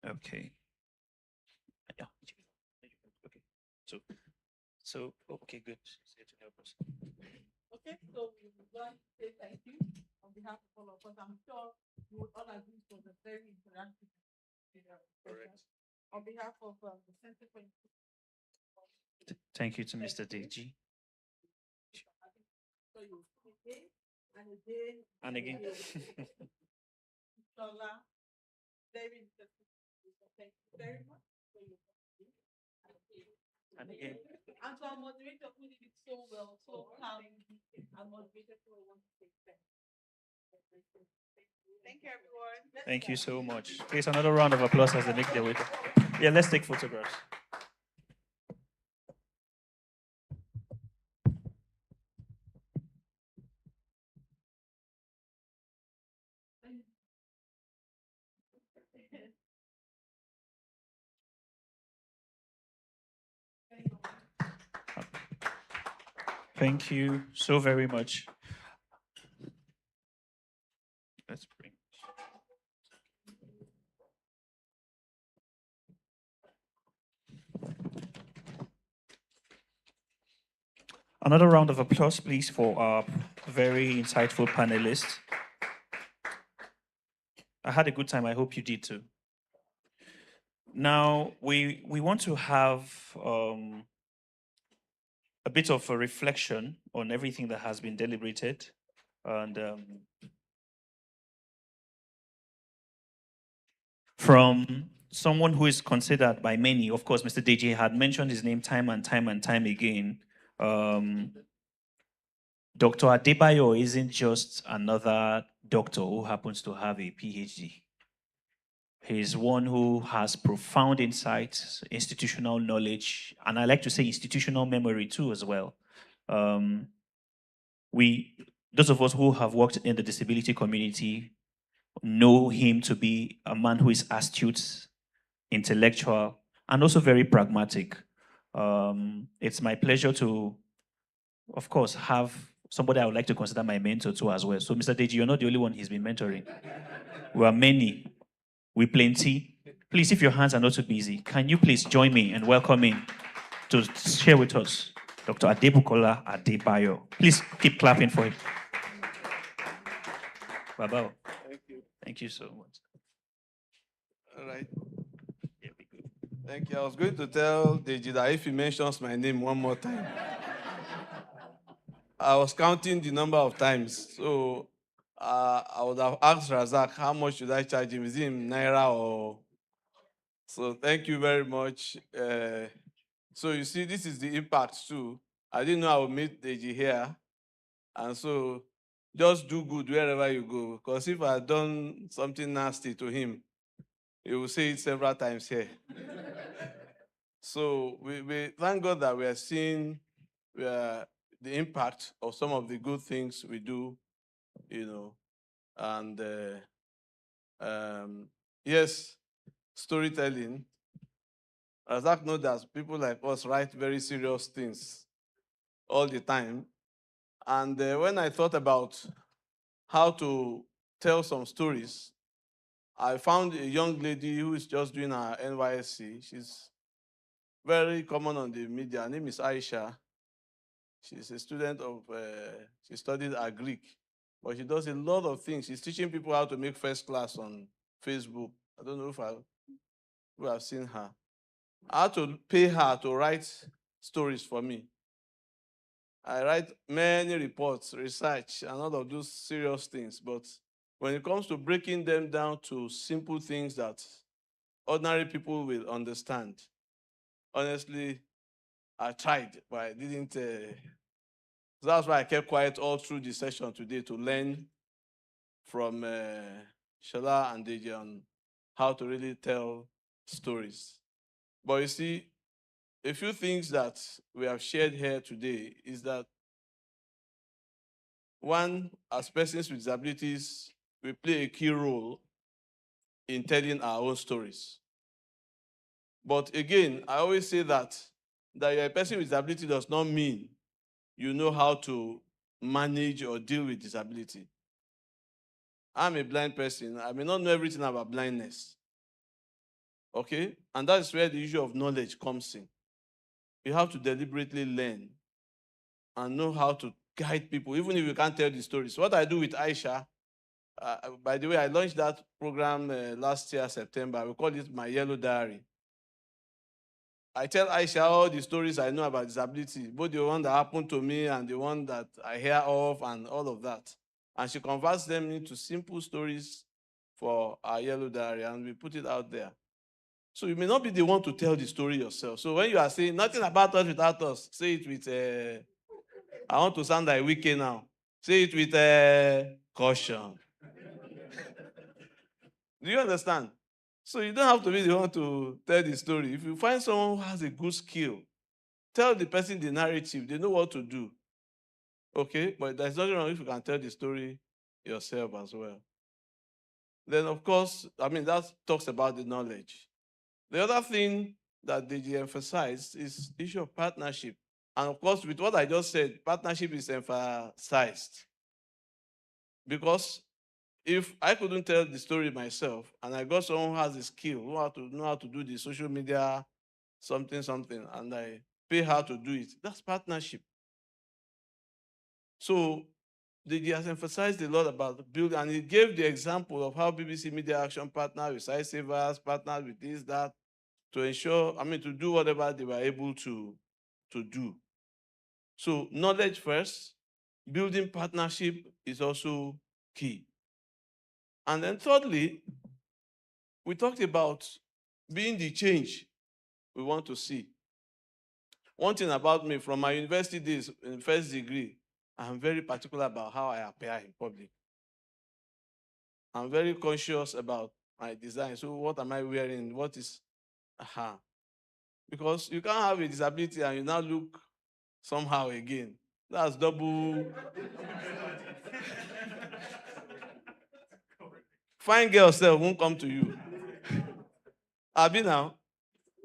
Okay. Yeah. Okay. So okay, good. She's here to help us. Okay, so we would like to say thank you on behalf of all of us. I'm sure you would all agree it was a very interactive session. On behalf of the Center for Thank you to Mr. Deji. And again. Very interesting. Thank you very much for your and again. And to our moderator who did it so well, so calmly, our moderator who wants to take thanks. Thank you, everyone. Thank you so much. Please, another round of applause as they make their way. Yeah, let's take photographs. Thank you so very much. Let's bring. Another round of applause, please, for our very insightful panelists. I had a good time. I hope you did too. Now, we want to have a bit of a reflection on everything that has been deliberated. And from someone who is considered by many, of course, Mr. Deji had mentioned his name time and time again. Dr. Adebayo isn't just another doctor who happens to have a PhD. He's one who has profound insights, institutional knowledge, and I like to say institutional memory too as well. Those of us who have worked in the disability community know him to be a man who is astute, intellectual, and also very pragmatic. It's my pleasure to, of course, have somebody I would like to consider my mentor too as well. So Mr. Deji, you're not the only one he's been mentoring. We are many. We plenty. Please, if your hands are not too busy, can you please join me and welcome him to share with us Dr. Adebukola Adebayo. Please keep clapping for him. Baba. Thank you. Thank you so much. All right. Thank you. I was going to tell Deji that if he mentions my name one more time, I was counting the number of times. So I would have asked Razak, how much should I charge him? Is it in Naira or? So thank you very much. So you see, this is the impact too. I didn't know I would meet Deji here. And so just do good wherever you go. Because if I had done something nasty to him, he will say it several times here. So we thank God that we are seeing the impact of some of the good things we do, you know. And yes, storytelling. Razak knows that people like us write very serious things all the time. And when I thought about how to tell some stories, I found a young lady who is just doing her NYSC. She's very common on the media. Her name is Aisha. She's a student of, she studied Greek, but she does a lot of things. She's teaching people how to make first class on Facebook. I don't know if you have seen her. I had to pay her to write stories for me. I write many reports, research, and all of those serious things. But when it comes to breaking them down to simple things that ordinary people will understand, honestly, I tried, but I didn't. So that's why I kept quiet all through the session today to learn from Shola and Deji on how to really tell stories. But you see, a few things that we have shared here today is that, one, as persons with disabilities, we play a key role in telling our own stories. But again, I always say that you're a person with disability does not mean you know how to manage or deal with disability. I'm a blind person. I may not know everything about blindness. Okay? And that's where the issue of knowledge comes in. You have to deliberately learn and know how to guide people, even if you can't tell the stories. What I do with Aisha, by the way, I launched that program last year, September. We call it My Yellow Diary. I tell Aisha all the stories I know about disability, both the one that happened to me and the one that I hear of and all of that. And she converts them into simple stories for our Yellow Diary, and we put it out there. So you may not be the one to tell the story yourself. So when you are saying nothing about us without us, say it with, I want to sound like Wiki now. Say it with caution. Do you understand? So you don't have to be the one to tell the story. If you find someone who has a good skill, tell the person the narrative. They know what to do. Okay? But there's nothing wrong if you can tell the story yourself as well. Then, of course, I mean, that talks about the knowledge. The other thing that DG emphasized is the issue of partnership. And of course, with what I just said, partnership is emphasized. Because if I couldn't tell the story myself and I got someone who has the skill, who know how to do the social media, something, and I pay her to do it, that's partnership. So they has emphasized a lot about building, and it gave the example of how BBC Media Action partnered with Sightsavers, partnered with this, that, to ensure, to do whatever they were able to do. So knowledge first, building partnership is also key. And then thirdly, we talked about being the change we want to see. One thing about me, from my university days in first degree, I'm very particular about how I appear in public. I'm very conscious about my design. So what am I wearing? What is, because you can't have a disability and you now look somehow again. That's double. Fine girl self won't come to you. Abi now.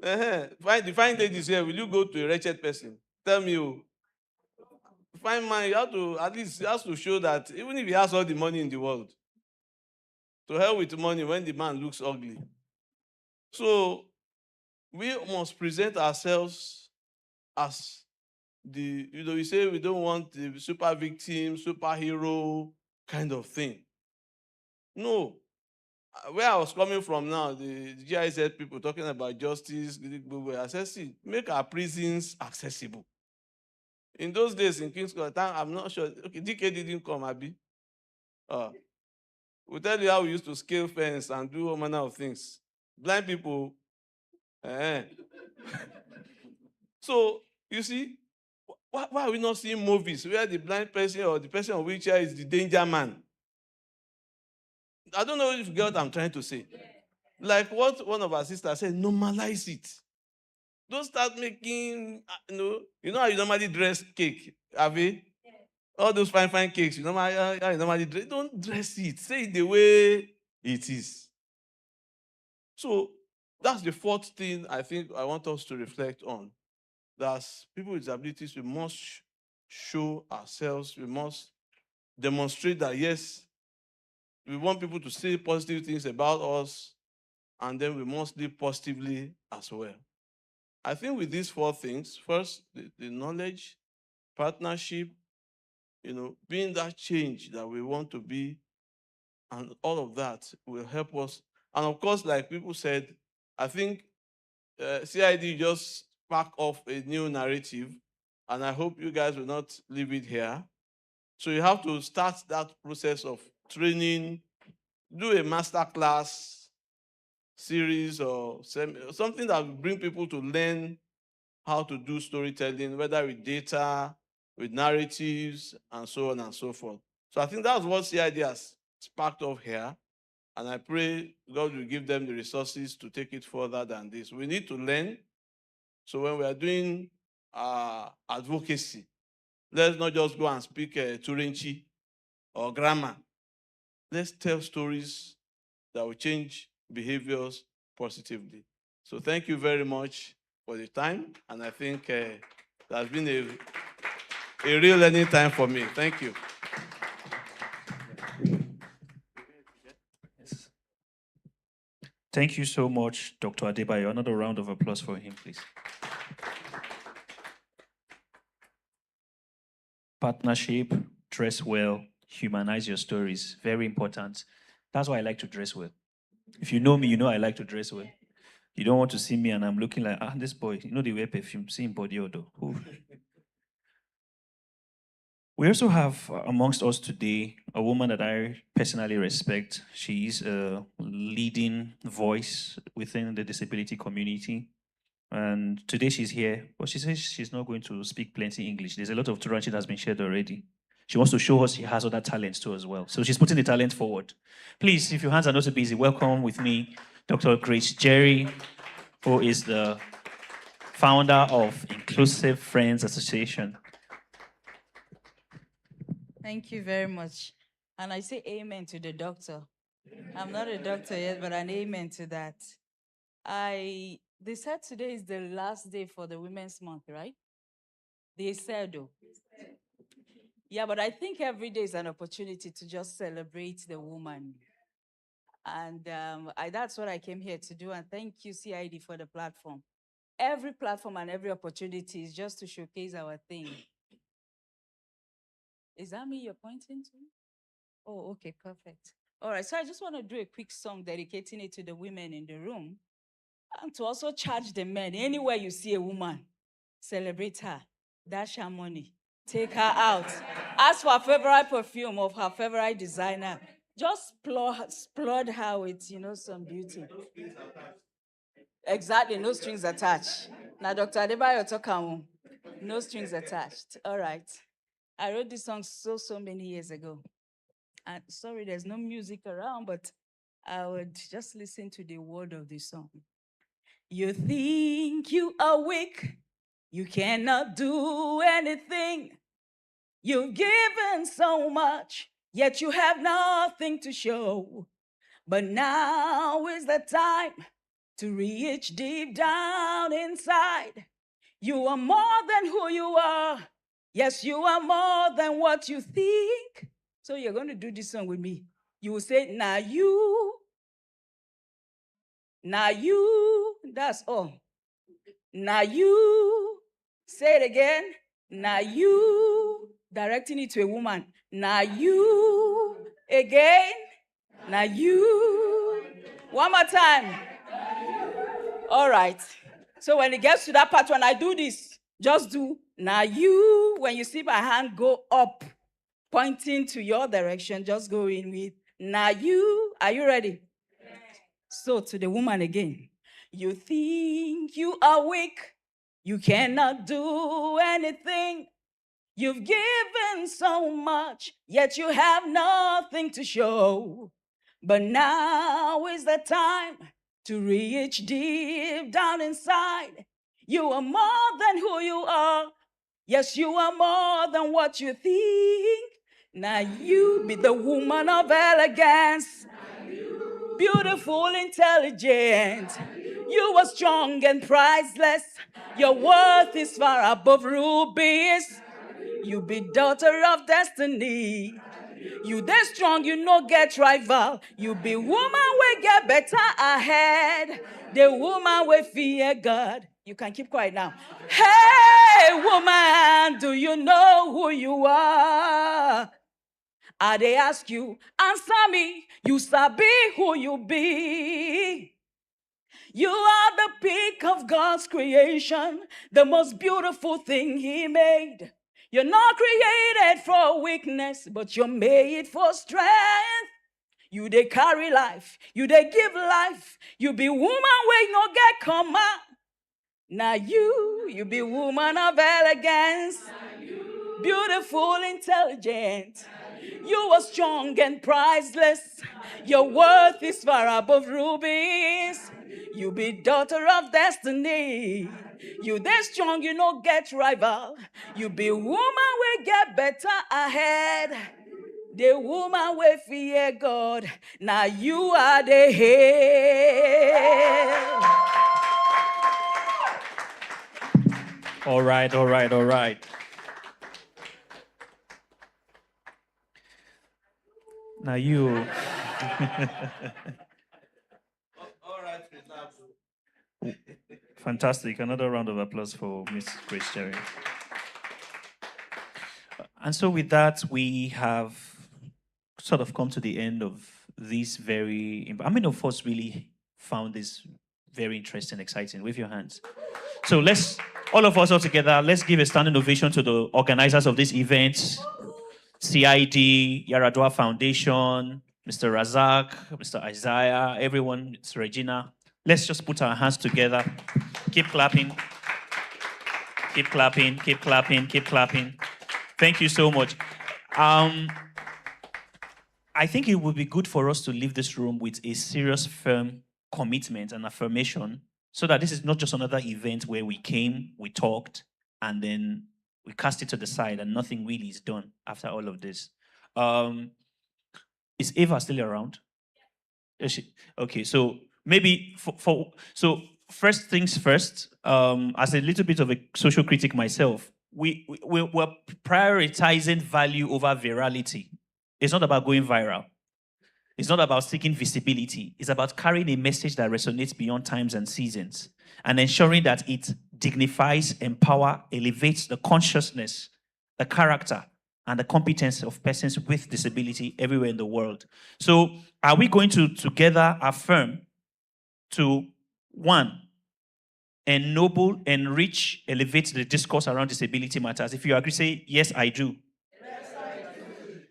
The fine ladies here, will you go to a wretched person? Tell me, oh. Fine man, you have to, at least, he has to show that even if he has all the money in the world, to hell with money when the man looks ugly. So we must present ourselves as the, we say we don't want the super victim, superhero kind of thing. No. Where I was coming from now, the GIZ people talking about justice, I said, see, make our prisons accessible. In those days in King's Court, I'm not sure, okay, DK didn't come, Abi. We'll tell you how we used to scale fence and do all manner of things. Blind people. So, you see, why are we not seeing movies where the blind person or the person on wheelchair is the danger man? I don't know if you get what I'm trying to say. Like what one of our sisters said, normalize it. Don't start making, you know how you normally dress cake, Avi? All those fine cakes, you normally dress. Don't dress it. Say it the way it is. So that's the fourth thing I think I want us to reflect on. That as people with disabilities, we must show ourselves, we must demonstrate that, yes, we want people to say positive things about us, and then we must live positively as well. I think with these four things, first, the knowledge, partnership, being that change that we want to be, and all of that will help us. And of course, like people said, I think CID just spark off a new narrative, and I hope you guys will not leave it here. So you have to start that process of training, do a master class series or something that will bring people to learn how to do storytelling, whether with data, with narratives, and so on and so forth. So I think that's what CID has sparked off here. And I pray God will give them the resources to take it further than this. We need to learn. So when we are doing advocacy, let's not just go and speak Turanchi or grammar. Let's tell stories that will change behaviors positively. So thank you very much for the time. And I think that's been a real learning time for me. Thank you. Thank you so much, Dr. Adebayo. Another round of applause for him, please. Partnership, dress well, humanize your stories. Very important. That's why I like to dress well. If you know me, you know I like to dress well. You don't want to see me and I'm looking like, this boy, they wear perfume, see him body odor. We also have amongst us today a woman that I personally respect. She's a leading voice within the disability community. And today she's here, but she says she's not going to speak plenty English. There's a lot of Turanchi that's been shared already. She wants to show us she has other talents too as well. So she's putting the talent forward. Please, if your hands are not too busy, welcome with me Dr. Grace Jerry, who is the founder of Inclusive Friends Association. Thank you very much. And I say amen to the doctor. I'm not a doctor yet, but an amen to that. They said today is the last day for the Women's Month, right? They said, oh. Yeah, but I think every day is an opportunity to just celebrate the woman. And that's what I came here to do. And thank you, CID, for the platform. Every platform and every opportunity is just to showcase our thing. Is that me you're pointing to? Oh, okay, perfect. All right, so I just want to do a quick song dedicating it to the women in the room and to also charge the men. Anywhere you see a woman, celebrate her, dash her money, take her out. Ask for her favorite perfume of her favorite designer. Just splurge her with, some beauty. Exactly, no strings attached. Now, Dr. Adebayo Tokamu, no strings attached. All right. I wrote this song so many years ago. And sorry, there's no music around, but I would just listen to the word of the song. You think you are weak, you cannot do anything. You've given so much, yet you have nothing to show. But now is the time to reach deep down inside. You are more than who you are. Yes, you are more than what you think. So you're going to do this song with me. You will say, now you, that's all. Now you, say it again. Now you, directing it to a woman. Now you, again. Now you, one more time. All right. So when it gets to that part, when I do this, just do, now you, when you see my hand go up, pointing to your direction, just go in with, now you, are you ready? So to the woman again, you think you are weak, you cannot do anything. You've given so much, yet you have nothing to show. But now is the time to reach deep down inside. You are more than who you are. Yes, you are more than what you think. Now you be the woman of elegance, beautiful, intelligent. You are strong and priceless. Your worth is far above rubies. You be daughter of destiny. You that strong, you no get rival. You be woman we get better ahead. The woman we fear God. You can keep quiet now. Hey, woman, do you know who you are? They ask you, answer me. You sabi who you be. You are the peak of God's creation, the most beautiful thing He made. You're not created for weakness, but you're made for strength. You they carry life, you they give life. You be woman where no get come out. Now you be woman of elegance, beautiful, intelligent. You are strong and priceless. Your worth is far above rubies. You be daughter of destiny. You that strong, you no get rival. You be woman we get better ahead. The woman we fear God. Now you are the head. All right. Now you. All right, Fantastic. Another round of applause for Miss Grace Cherry. And so with that, we have sort of come to the end of this very... How many of us really found this very interesting, exciting? Wave your hands. So let's, all of us all together, let's give a standing ovation to the organizers of this event. CID, Yaradua Foundation, Mr. Razak, Mr. Isaiah, everyone, Ms. Regina. Let's just put our hands together. Keep clapping. Keep clapping, keep clapping, keep clapping. Thank you so much. I think it would be good for us to leave this room with a serious, firm commitment and affirmation so that this is not just another event where we came, we talked, and then we cast it to the side and nothing really is done after all of this. Is Eva still around? Is she? Okay, so maybe so first things first, as a little bit of a social critic myself, we're prioritizing value over virality. It's not about going viral. It's not about seeking visibility. It's about carrying a message that resonates beyond times and seasons and ensuring that it dignifies, empowers, elevates the consciousness, the character, and the competence of persons with disability everywhere in the world. So are we going to together affirm to, one, ennoble, enrich, elevate the discourse around disability matters? If you agree, say, yes, I do.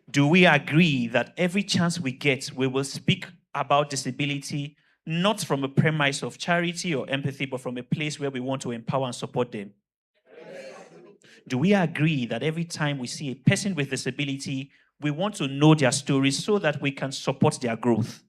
Do we agree that every chance we get, we will speak about disability, not from a premise of charity or empathy, but from a place where we want to empower and support them? Do we agree that every time we see a person with disability, we want to know their stories so that we can support their growth?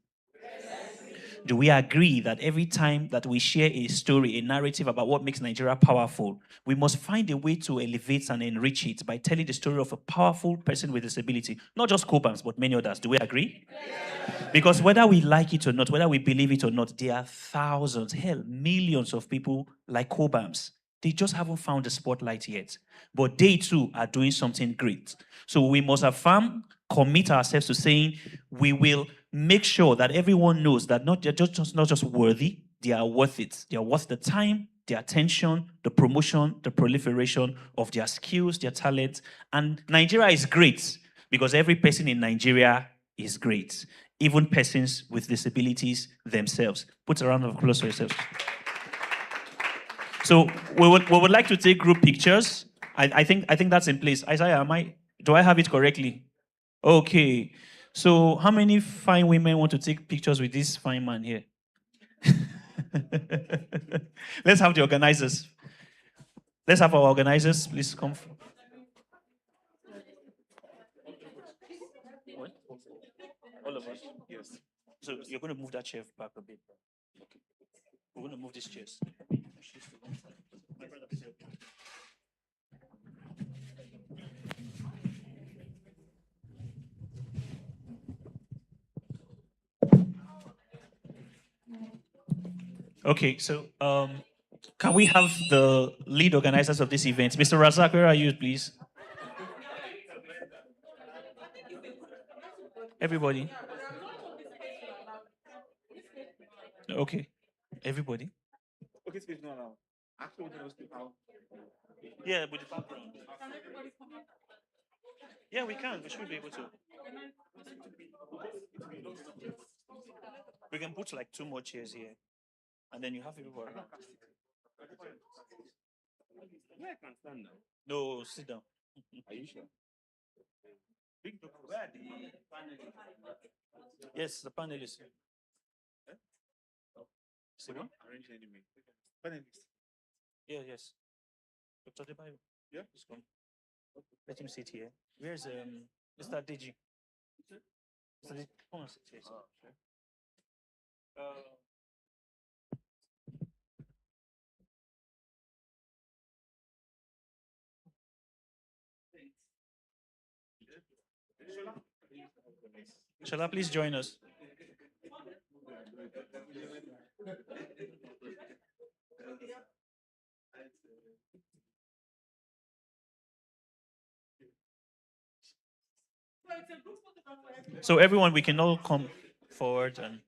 Do we agree that every time that we share a story, a narrative about what makes Nigeria powerful, we must find a way to elevate and enrich it by telling the story of a powerful person with disability? Not just Cobams, but many others. Do we agree? Because whether we like it or not, whether we believe it or not, there are thousands, hell, millions of people like Cobams. They just haven't found the spotlight yet. But they too are doing something great. So we must affirm, commit ourselves to saying we will make sure that everyone knows that they're not just worthy, they are worth it. They are worth the time, the attention, the promotion, the proliferation of their skills, their talents. And Nigeria is great because every person in Nigeria is great, even persons with disabilities themselves. Put a round of applause for yourselves. So we would like to take group pictures. I think that's in place. Isaiah, do I have it correctly? Okay. So how many fine women want to take pictures with this fine man here? Let's have the organizers. Let's have our organizers. Please come. What? All of us? Yes. So you're going to move that chair back a bit. Okay. We're going to move these chairs. Okay, so can we have the lead organizers of this event? Mr. Razak, where are you, please? Everybody. Okay, everybody. Okay, speak now. Actually, we don't speak how. Yeah, with the background. Yeah, we can. We should be able to. We can put like 2 more chairs here, and then you have people. Yeah, I can stand now. No, sit down. Are you sure? Where are the panelists? Yes, the panelists. See one? Arrange anyway. Panelists. Yeah, yes. Dr. Debayo. Yeah. Just come. Let him sit here. Where's Mr. Deji? Mr. Deji, come and sit here. Oh, sure. Shola, please join us. So everyone, we can all come forward and